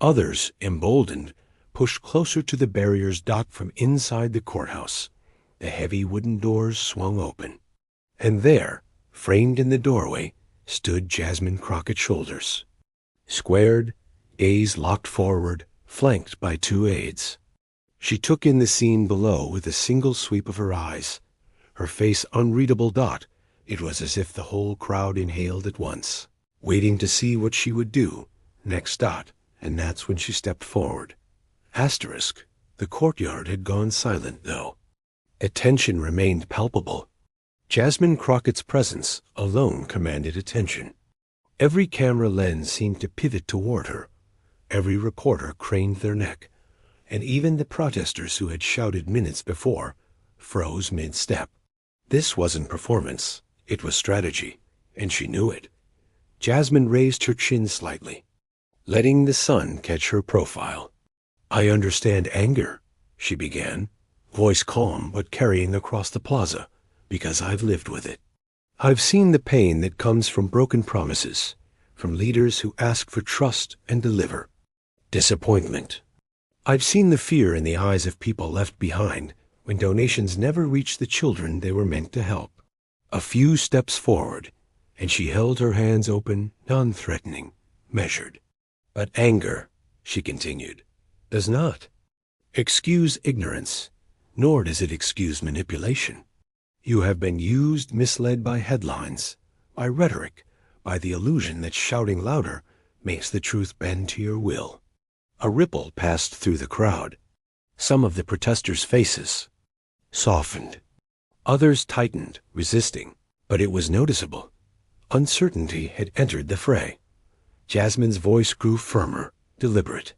Others, emboldened, pushed closer to the barriers. From inside the courthouse, the heavy wooden doors swung open. And there, framed in the doorway, stood Jasmine Crockett's shoulders. Squared, gaze locked forward, flanked by two aides. She took in the scene below with a single sweep of her eyes. Her face unreadable. It was as if the whole crowd inhaled at once, waiting to see what she would do next. And that's when she stepped forward. The courtyard had gone silent, though. Attention remained palpable. Jasmine Crockett's presence alone commanded attention. Every camera lens seemed to pivot toward her. Every reporter craned their neck. And even the protesters who had shouted minutes before froze mid-step. This wasn't performance. It was strategy, and she knew it. Jasmine raised her chin slightly, letting the sun catch her profile. "I understand anger," she began, voice calm but carrying across the plaza, "because I've lived with it. I've seen the pain that comes from broken promises, from leaders who ask for trust and deliver. Disappointment. I've seen the fear in the eyes of people left behind when donations never reached the children they were meant to help." A few steps forward, and she held her hands open, non-threatening, measured. "But anger," she continued, "does not excuse ignorance, nor does it excuse manipulation. You have been used, misled by headlines, by rhetoric, by the illusion that shouting louder makes the truth bend to your will." A ripple passed through the crowd. Some of the protesters' faces softened. Others tightened, resisting, but it was noticeable. Uncertainty had entered the fray. Jasmine's voice grew firmer, deliberate.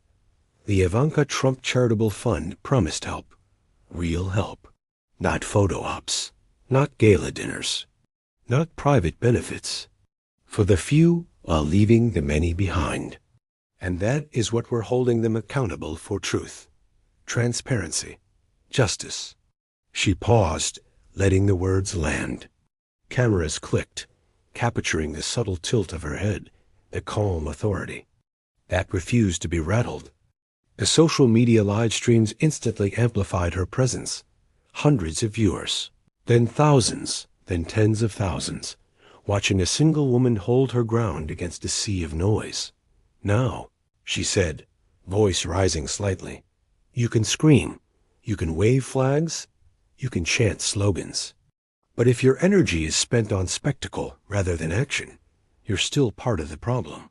The Ivanka Trump Charitable Fund promised help. Real help. Not photo ops. Not gala dinners. Not private benefits. For the few while leaving the many behind. And that is what we're holding them accountable for: truth, transparency, justice. She paused, letting the words land. Cameras clicked, capturing the subtle tilt of her head, the calm authority that refused to be rattled. The social media live streams instantly amplified her presence. Hundreds of viewers, then thousands, then tens of thousands, watching a single woman hold her ground against a sea of noise. "Now," she said, voice rising slightly, "you can scream, you can wave flags, you can chant slogans. But if your energy is spent on spectacle rather than action, you're still part of the problem."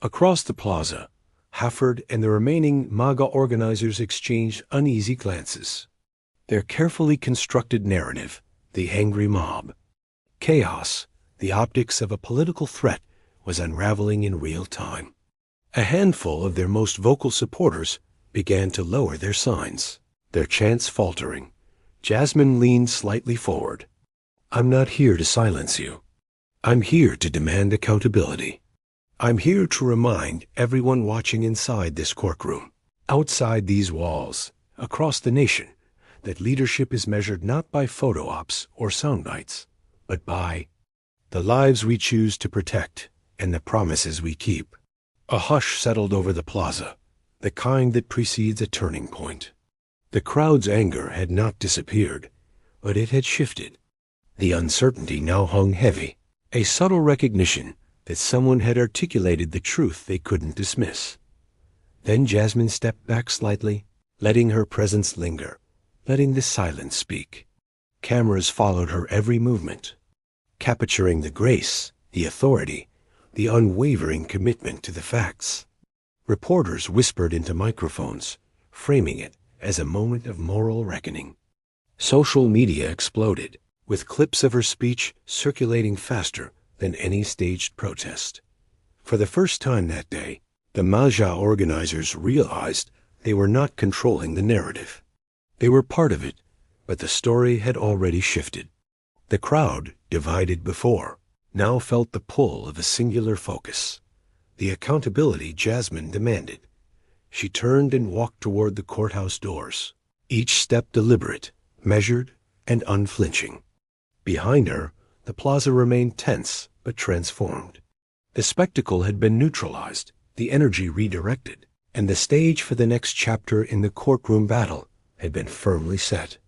Across the plaza, Hafford and the remaining MAGA organizers exchanged uneasy glances. Their carefully constructed narrative, the angry mob, chaos, the optics of a political threat, was unraveling in real time. A handful of their most vocal supporters began to lower their signs, their chants faltering. Jasmine leaned slightly forward. "I'm not here to silence you. I'm here to demand accountability. I'm here to remind everyone watching inside this courtroom, outside these walls, across the nation, that leadership is measured not by photo ops or sound bites, but by the lives we choose to protect and the promises we keep." A hush settled over the plaza, the kind that precedes a turning point. The crowd's anger had not disappeared, but it had shifted. The uncertainty now hung heavy, a subtle recognition that someone had articulated the truth they couldn't dismiss. Then Jasmine stepped back slightly, letting her presence linger, letting the silence speak. Cameras followed her every movement, capturing the grace, the authority, the unwavering commitment to the facts. Reporters whispered into microphones, framing it as a moment of moral reckoning. Social media exploded, with clips of her speech circulating faster than any staged protest. For the first time that day, the Maja organizers realized they were not controlling the narrative. They were part of it, but the story had already shifted. The crowd, divided before, now felt the pull of a singular focus, the accountability Jasmine demanded. She turned and walked toward the courthouse doors, each step deliberate, measured, and unflinching. Behind her, the plaza remained tense but transformed. The spectacle had been neutralized, the energy redirected, and the stage for the next chapter in the courtroom battle had been firmly set.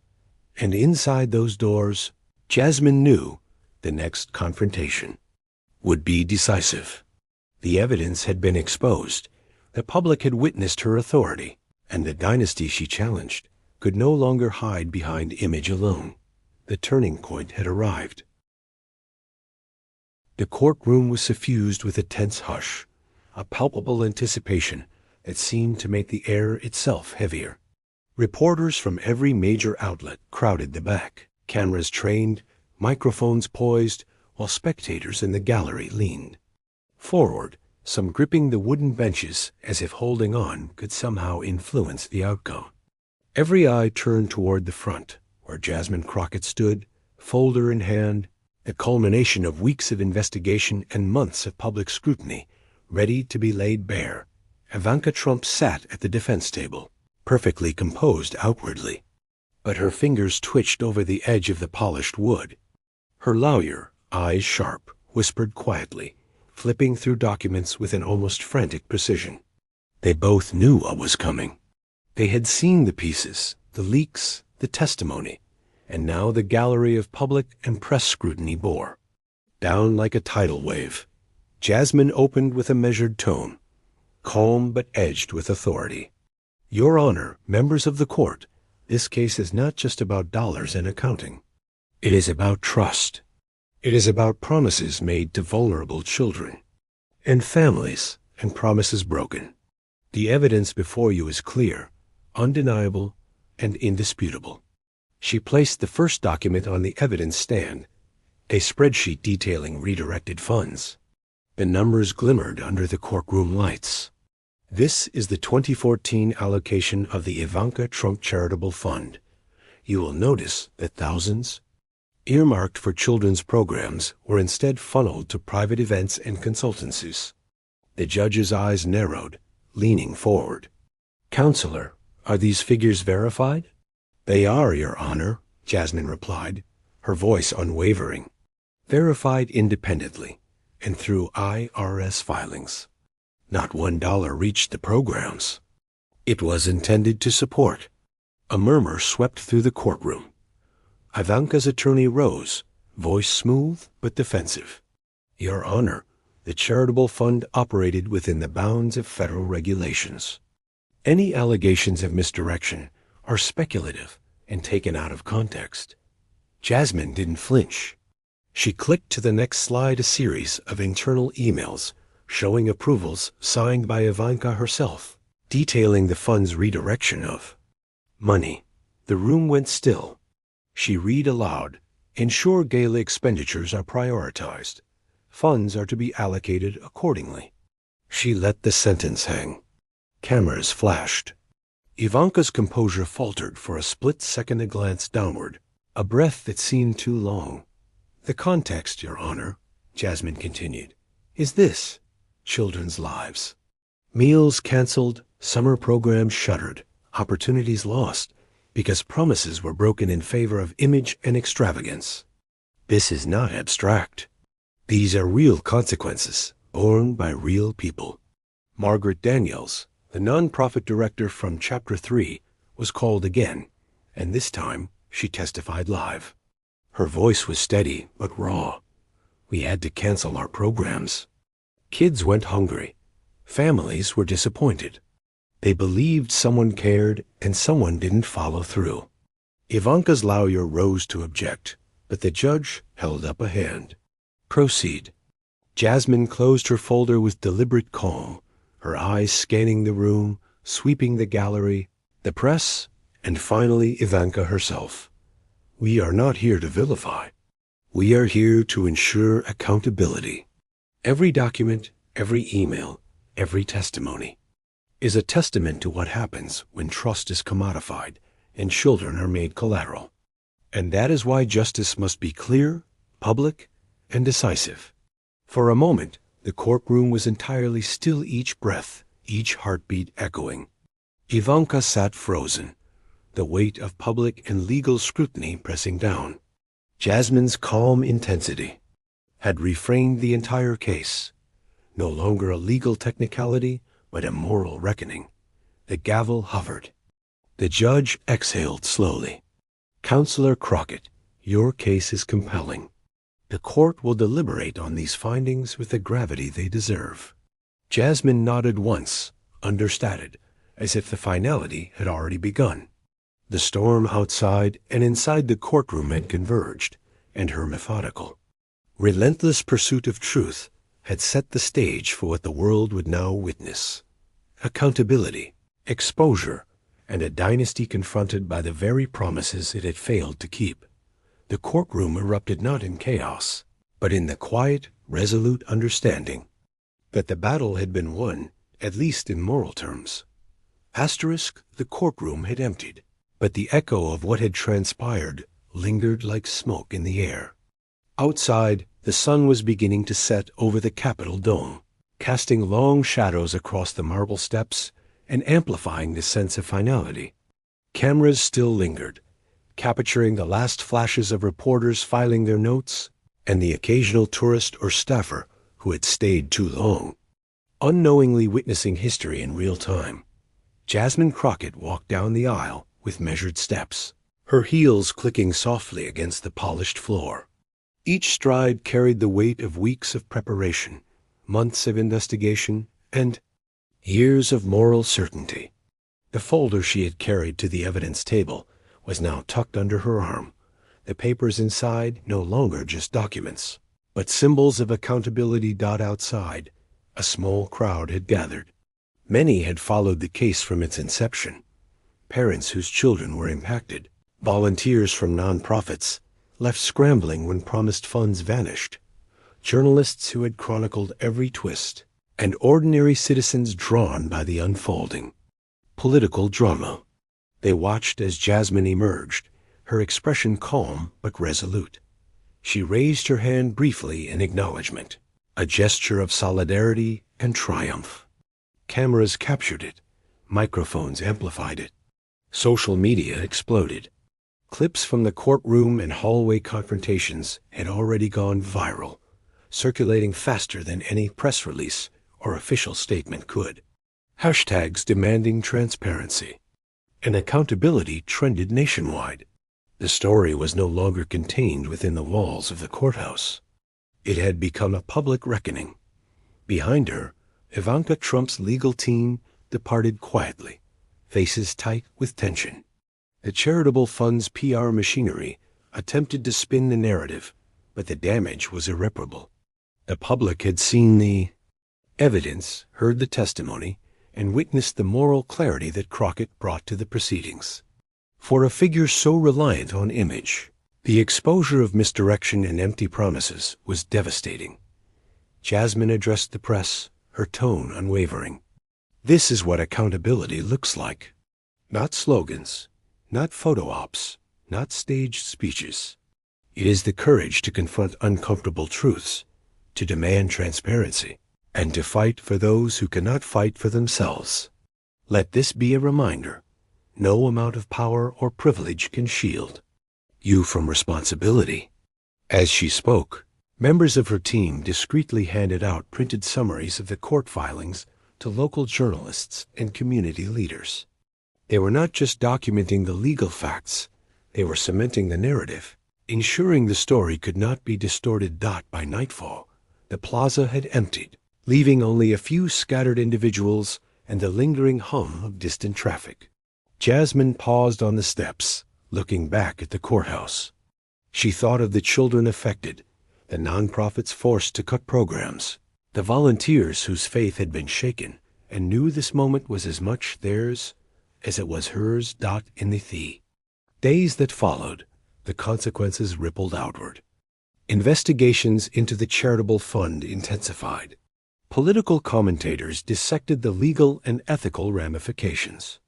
And inside those doors, Jasmine knew the next confrontation would be decisive. The evidence had been exposed. The public had witnessed her authority, and the dynasty she challenged could no longer hide behind image alone. The turning point had arrived. The courtroom was suffused with a tense hush, a palpable anticipation that seemed to make the air itself heavier. Reporters from every major outlet crowded the back, cameras trained, microphones poised, while spectators in the gallery leaned forward, some gripping the wooden benches as if holding on could somehow influence the outcome. Every eye turned toward the front, where Jasmine Crockett stood, folder in hand, the culmination of weeks of investigation and months of public scrutiny, ready to be laid bare. Ivanka Trump sat at the defense table, perfectly composed outwardly, but her fingers twitched over the edge of the polished wood. Her lawyer, eyes sharp, whispered quietly, flipping through documents with an almost frantic precision. They both knew what was coming. They had seen the pieces, the leaks, the testimony, and now the gallery of public and press scrutiny bore down like a tidal wave. Jasmine opened with a measured tone, calm but edged with authority. Your Honor, members of the court, this case is not just about dollars and accounting. It is about trust. It is about promises made to vulnerable children, and families, and promises broken. The evidence before you is clear, undeniable, and indisputable. She placed the first document on the evidence stand, a spreadsheet detailing redirected funds. The numbers glimmered under the courtroom lights. This is the 2014 allocation of the Ivanka Trump Charitable Fund. You will notice that thousands, earmarked for children's programs, were instead funneled to private events and consultancies. The judge's eyes narrowed, leaning forward. Counselor, are these figures verified? They are, Your Honor, Jasmine replied, her voice unwavering. Verified independently and through IRS filings. Not $1 reached the programs. It was intended to support. A murmur swept through the courtroom. Ivanka's attorney rose, voice smooth but defensive. Your Honor, the charitable fund operated within the bounds of federal regulations. Any allegations of misdirection are speculative and taken out of context. Jasmine didn't flinch. She clicked to the next slide a series of internal emails showing approvals signed by Ivanka herself, detailing the fund's redirection of money. The room went still. She read aloud, ensure gala expenditures are prioritized. Funds are to be allocated accordingly. She let the sentence hang. Cameras flashed. Ivanka's composure faltered for a split second, a glance downward, a breath that seemed too long. The context, Your Honor, Jasmine continued, is this: children's lives. Meals canceled, summer programs shuttered, opportunities lost, because promises were broken in favor of image and extravagance. This is not abstract. These are real consequences, borne by real people. Margaret Daniels, the nonprofit director from Chapter 3, was called again, and this time she testified live. Her voice was steady but raw. We had to cancel our programs. Kids went hungry. Families were disappointed. They believed someone cared and someone didn't follow through. Ivanka's lawyer rose to object, but the judge held up a hand. Proceed. Jasmine closed her folder with deliberate calm, her eyes scanning the room, sweeping the gallery, the press, and finally Ivanka herself. We are not here to vilify. We are here to ensure accountability. Every document, every email, every testimony is a testament to what happens when trust is commodified and children are made collateral. And that is why justice must be clear, public, and decisive. For a moment, the courtroom was entirely still, each breath, each heartbeat echoing. Ivanka sat frozen, the weight of public and legal scrutiny pressing down. Jasmine's calm intensity had reframed the entire case, no longer a legal technicality, but a moral reckoning. The gavel hovered. The judge exhaled slowly. Counselor Crockett, your case is compelling. The court will deliberate on these findings with the gravity they deserve. Jasmine nodded once, understated, as if the finality had already begun. The storm outside and inside the courtroom had converged, and her methodical, relentless pursuit of truth had set the stage for what the world would now witness. Accountability, exposure, and a dynasty confronted by the very promises it had failed to keep. The courtroom erupted not in chaos, but in the quiet, resolute understanding that the battle had been won, at least in moral terms. The courtroom had emptied, but the echo of what had transpired lingered like smoke in the air. Outside, the sun was beginning to set over the Capitol dome, casting long shadows across the marble steps and amplifying the sense of finality. Cameras still lingered, capturing the last flashes of reporters filing their notes and the occasional tourist or staffer who had stayed too long. Unknowingly witnessing history in real time, Jasmine Crockett walked down the aisle with measured steps, her heels clicking softly against the polished floor. Each stride carried the weight of weeks of preparation, months of investigation, and years of moral certainty. The folder she had carried to the evidence table was now tucked under her arm, the papers inside no longer just documents, but symbols of accountability. Outside, a small crowd had gathered. Many had followed the case from its inception. Parents whose children were impacted, volunteers from nonprofits left scrambling when promised funds vanished, journalists who had chronicled every twist, and ordinary citizens drawn by the unfolding political drama. They watched as Jasmine emerged, her expression calm but resolute. She raised her hand briefly in acknowledgement, a gesture of solidarity and triumph. Cameras captured it, microphones amplified it, social media exploded. Clips from the courtroom and hallway confrontations had already gone viral, circulating faster than any press release or official statement could. Hashtags demanding transparency and accountability trended nationwide. The story was no longer contained within the walls of the courthouse. It had become a public reckoning. Behind her, Ivanka Trump's legal team departed quietly, faces tight with tension. The charitable fund's PR machinery attempted to spin the narrative, but the damage was irreparable. The public had seen the evidence, heard the testimony, and witnessed the moral clarity that Crockett brought to the proceedings. For a figure so reliant on image, the exposure of misdirection and empty promises was devastating. Jasmine addressed the press, her tone unwavering. This is what accountability looks like. Not slogans, not photo ops, not staged speeches. It is the courage to confront uncomfortable truths, to demand transparency, and to fight for those who cannot fight for themselves. Let this be a reminder. No amount of power or privilege can shield you from responsibility. As she spoke, members of her team discreetly handed out printed summaries of the court filings to local journalists and community leaders. They were not just documenting the legal facts, they were cementing the narrative, ensuring the story could not be distorted. By nightfall, the plaza had emptied, leaving only a few scattered individuals and the lingering hum of distant traffic. Jasmine paused on the steps, looking back at the courthouse. She thought of the children affected, the nonprofits forced to cut programs, the volunteers whose faith had been shaken, and knew this moment was as much theirs as it was hers. In the days that followed, the consequences rippled outward. Investigations into the charitable fund intensified. Political commentators dissected the legal and ethical ramifications.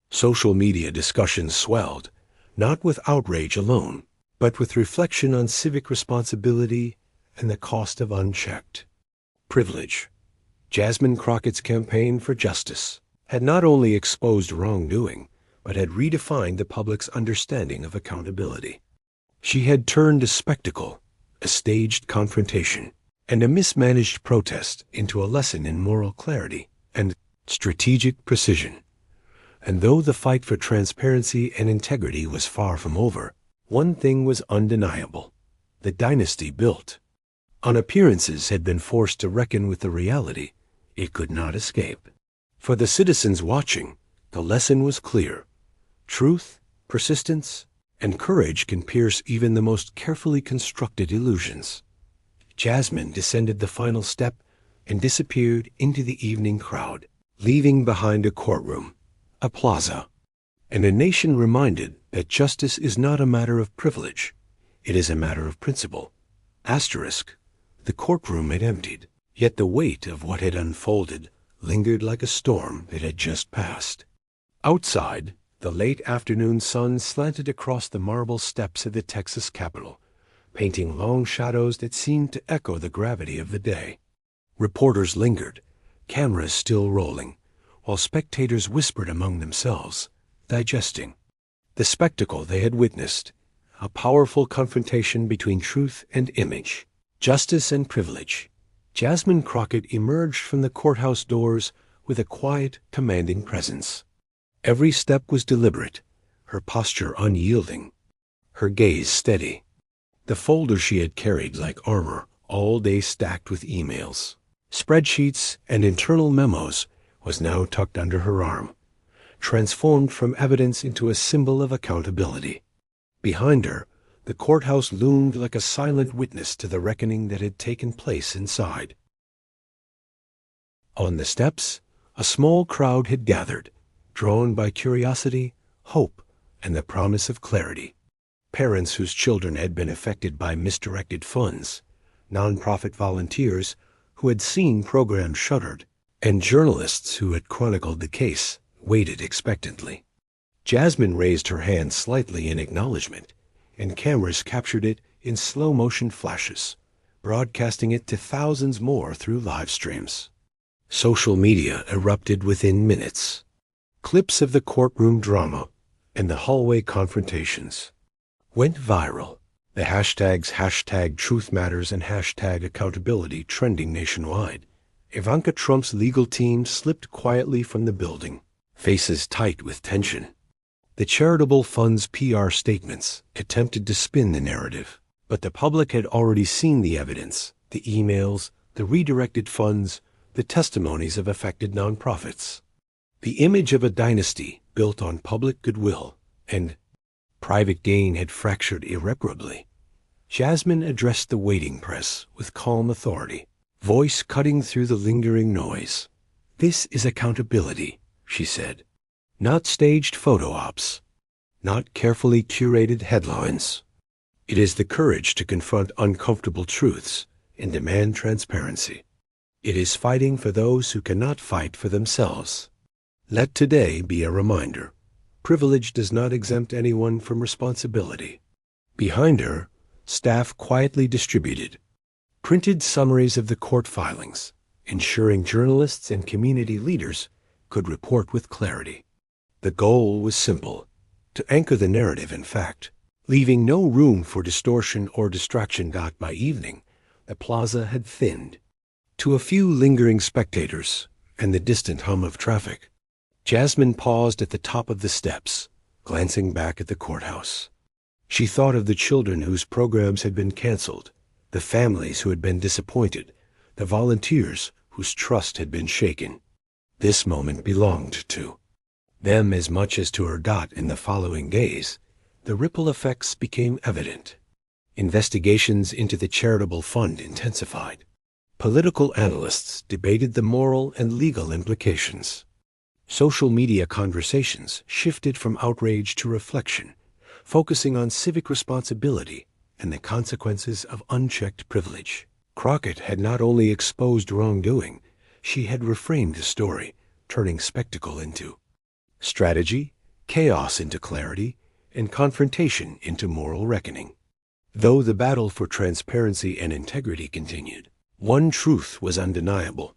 Social media discussions swelled, not with outrage alone, but with reflection on civic responsibility and the cost of unchecked privilege. Jasmine Crockett's campaign for justice had not only exposed wrongdoing, but had redefined the public's understanding of accountability. She had turned a spectacle, a staged confrontation, and a mismanaged protest into a lesson in moral clarity and strategic precision. And though the fight for transparency and integrity was far from over, one thing was undeniable: the dynasty built on appearances had been forced to reckon with the reality it could not escape. For the citizens watching, the lesson was clear: truth, persistence, and courage can pierce even the most carefully constructed illusions. Jasmine descended the final step and disappeared into the evening crowd, leaving behind a courtroom, a plaza, and a nation reminded that justice is not a matter of privilege, it is a matter of principle. Asterisk. The courtroom had emptied, yet the weight of what had unfolded lingered like a storm that had just passed. Outside, the late afternoon sun slanted across the marble steps of the Texas Capitol, painting long shadows that seemed to echo the gravity of the day. Reporters lingered, cameras still rolling, while spectators whispered among themselves, digesting the spectacle they had witnessed, a powerful confrontation between truth and image, justice and privilege. Jasmine Crockett emerged from the courthouse doors with a quiet, commanding presence. Every step was deliberate, her posture unyielding, her gaze steady. The folder she had carried like armor all day stacked with emails, spreadsheets, and internal memos was now tucked under her arm, transformed from evidence into a symbol of accountability. Behind her, the courthouse loomed like a silent witness to the reckoning that had taken place inside. On the steps, a small crowd had gathered, drawn by curiosity, hope, and the promise of clarity. Parents whose children had been affected by misdirected funds, nonprofit volunteers who had seen programs shuttered, and journalists who had chronicled the case waited expectantly. Jasmine raised her hand slightly in acknowledgement, and cameras captured it in slow-motion flashes, broadcasting it to thousands more through live streams. Social media erupted within minutes. Clips of the courtroom drama and the hallway confrontations went viral, the hashtags #TruthMatters and #accountability trending nationwide. Ivanka Trump's legal team slipped quietly from the building, faces tight with tension. The charitable fund's PR statements attempted to spin the narrative, but the public had already seen the evidence, the emails, the redirected funds, the testimonies of affected nonprofits. The image of a dynasty built on public goodwill and private gain had fractured irreparably. Jasmine addressed the waiting press with calm authority, voice cutting through the lingering noise. "This is accountability," she said. "Not staged photo ops, not carefully curated headlines. It is the courage to confront uncomfortable truths and demand transparency. It is fighting for those who cannot fight for themselves. Let today be a reminder. Privilege does not exempt anyone from responsibility." Behind her, staff quietly distributed printed summaries of the court filings, ensuring journalists and community leaders could report with clarity. The goal was simple: to anchor the narrative in fact, leaving no room for distortion or distraction. By evening, the plaza had thinned to a few lingering spectators and the distant hum of traffic. Jasmine paused at the top of the steps, glancing back at the courthouse. She thought of the children whose programs had been canceled, the families who had been disappointed, the volunteers whose trust had been shaken. This moment belonged to them as much as to her. In the following days, the ripple effects became evident. Investigations into the charitable fund intensified. Political analysts debated the moral and legal implications. Social media conversations shifted from outrage to reflection, focusing on civic responsibility and the consequences of unchecked privilege. Crockett had not only exposed wrongdoing, she had reframed the story, turning spectacle into strategy, chaos into clarity, and confrontation into moral reckoning. Though the battle for transparency and integrity continued, one truth was undeniable.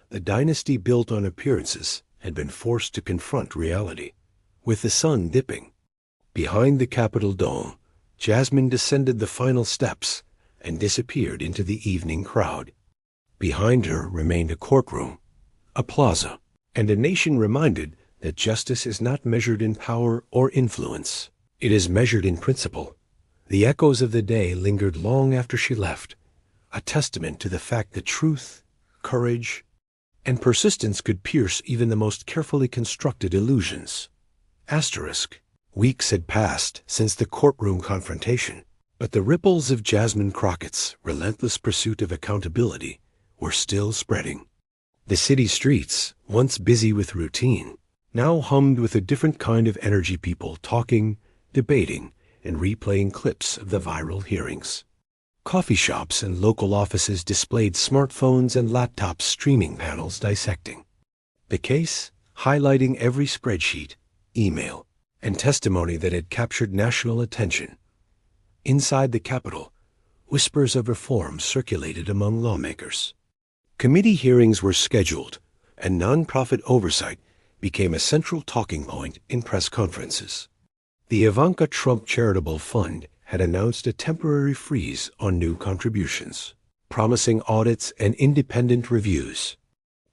The dynasty built on appearances had been forced to confront reality. With the sun dipping behind the Capitol dome, Jasmine descended the final steps and disappeared into the evening crowd. Behind her remained a courtroom, a plaza, and a nation reminded that justice is not measured in power or influence. It is measured in principle. The echoes of the day lingered long after she left, a testament to the fact that truth, courage, and persistence could pierce even the most carefully constructed illusions. Asterisk. Weeks had passed since the courtroom confrontation, but the ripples of Jasmine Crockett's relentless pursuit of accountability were still spreading. The city streets, once busy with routine, now hummed with a different kind of energy, people talking, debating, and replaying clips of the viral hearings. Coffee shops and local offices displayed smartphones and laptops, streaming panels dissecting the case, highlighting every spreadsheet, email, and testimony that had captured national attention. Inside the Capitol, whispers of reform circulated among lawmakers. Committee hearings were scheduled, and nonprofit oversight became a central talking point in press conferences. The Ivanka Trump Charitable Fund had announced a temporary freeze on new contributions, promising audits and independent reviews.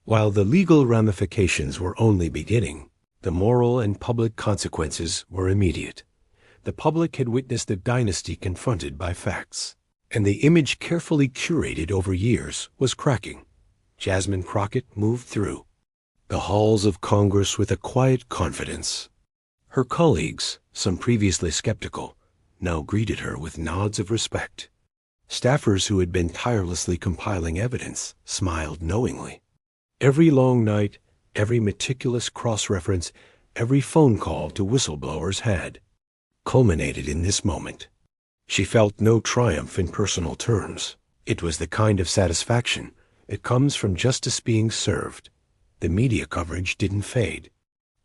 While the legal ramifications were only beginning, the moral and public consequences were immediate. The public had witnessed a dynasty confronted by facts, and the image carefully curated over years was cracking. Jasmine Crockett moved through the halls of Congress with a quiet confidence. Her colleagues, some previously skeptical, now greeted her with nods of respect. Staffers who had been tirelessly compiling evidence smiled knowingly. Every long night, every meticulous cross-reference, every phone call to whistleblowers had culminated in this moment. She felt no triumph in personal terms. It was the kind of satisfaction that comes from justice being served. The media coverage didn't fade.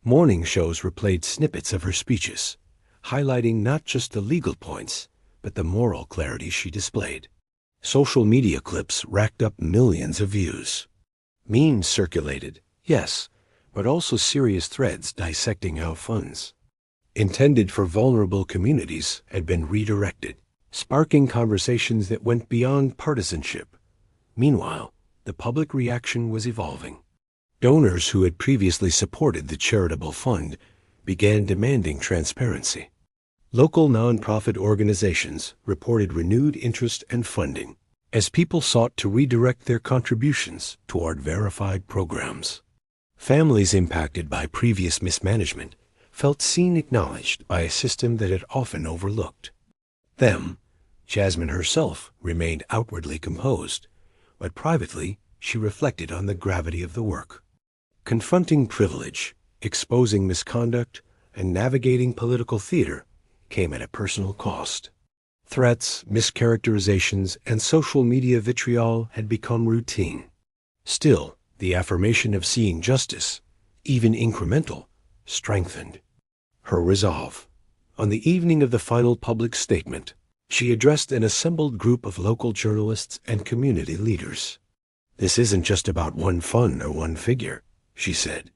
Morning shows replayed snippets of her speeches, highlighting not just the legal points, but the moral clarity she displayed. Social media clips racked up millions of views. Memes circulated, yes, but also serious threads dissecting how funds intended for vulnerable communities had been redirected, sparking conversations that went beyond partisanship. Meanwhile, the public reaction was evolving. Donors who had previously supported the charitable fund began demanding transparency. Local nonprofit organizations reported renewed interest and funding as people sought to redirect their contributions toward verified programs. Families impacted by previous mismanagement felt seen, acknowledged by a system that had often overlooked them. Jasmine herself remained outwardly composed, but privately she reflected on the gravity of the work. Confronting privilege, exposing misconduct, and navigating political theater came at a personal cost. Threats, mischaracterizations, and social media vitriol had become routine. Still, the affirmation of seeing justice, even incremental, strengthened her resolve. On the evening of the final public statement, she addressed an assembled group of local journalists and community leaders. "This isn't just about one fund or one figure," she said.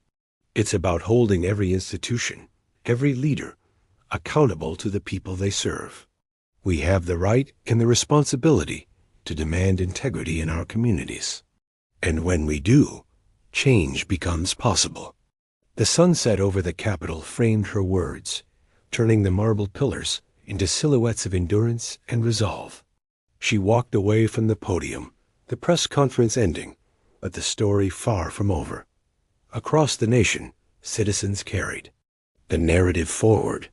"It's about holding every institution, every leader, accountable to the people they serve. We have the right and the responsibility to demand integrity in our communities. And when we do, change becomes possible." The sunset over the Capitol framed her words, turning the marble pillars into silhouettes of endurance and resolve. She walked away from the podium, the press conference ending, but the story far from over. Across the nation, citizens carried the narrative forward.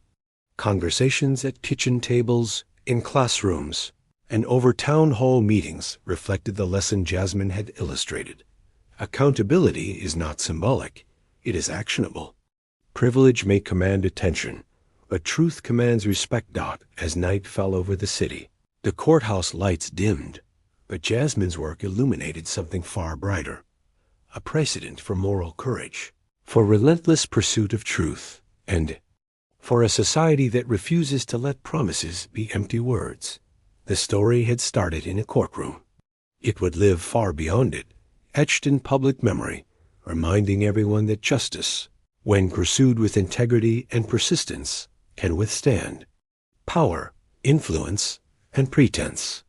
Conversations at kitchen tables, in classrooms, and over town hall meetings reflected the lesson Jasmine had illustrated. Accountability is not symbolic, it is actionable. Privilege may command attention, but truth commands respect. As night fell over the city, The courthouse lights dimmed, but Jasmine's work illuminated something far brighter, a precedent for moral courage, for relentless pursuit of truth, and for a society that refuses to let promises be empty words. The story had started in a courtroom. It would live far beyond it, etched in public memory, reminding everyone that justice, when pursued with integrity and persistence, can withstand power, influence, and pretense.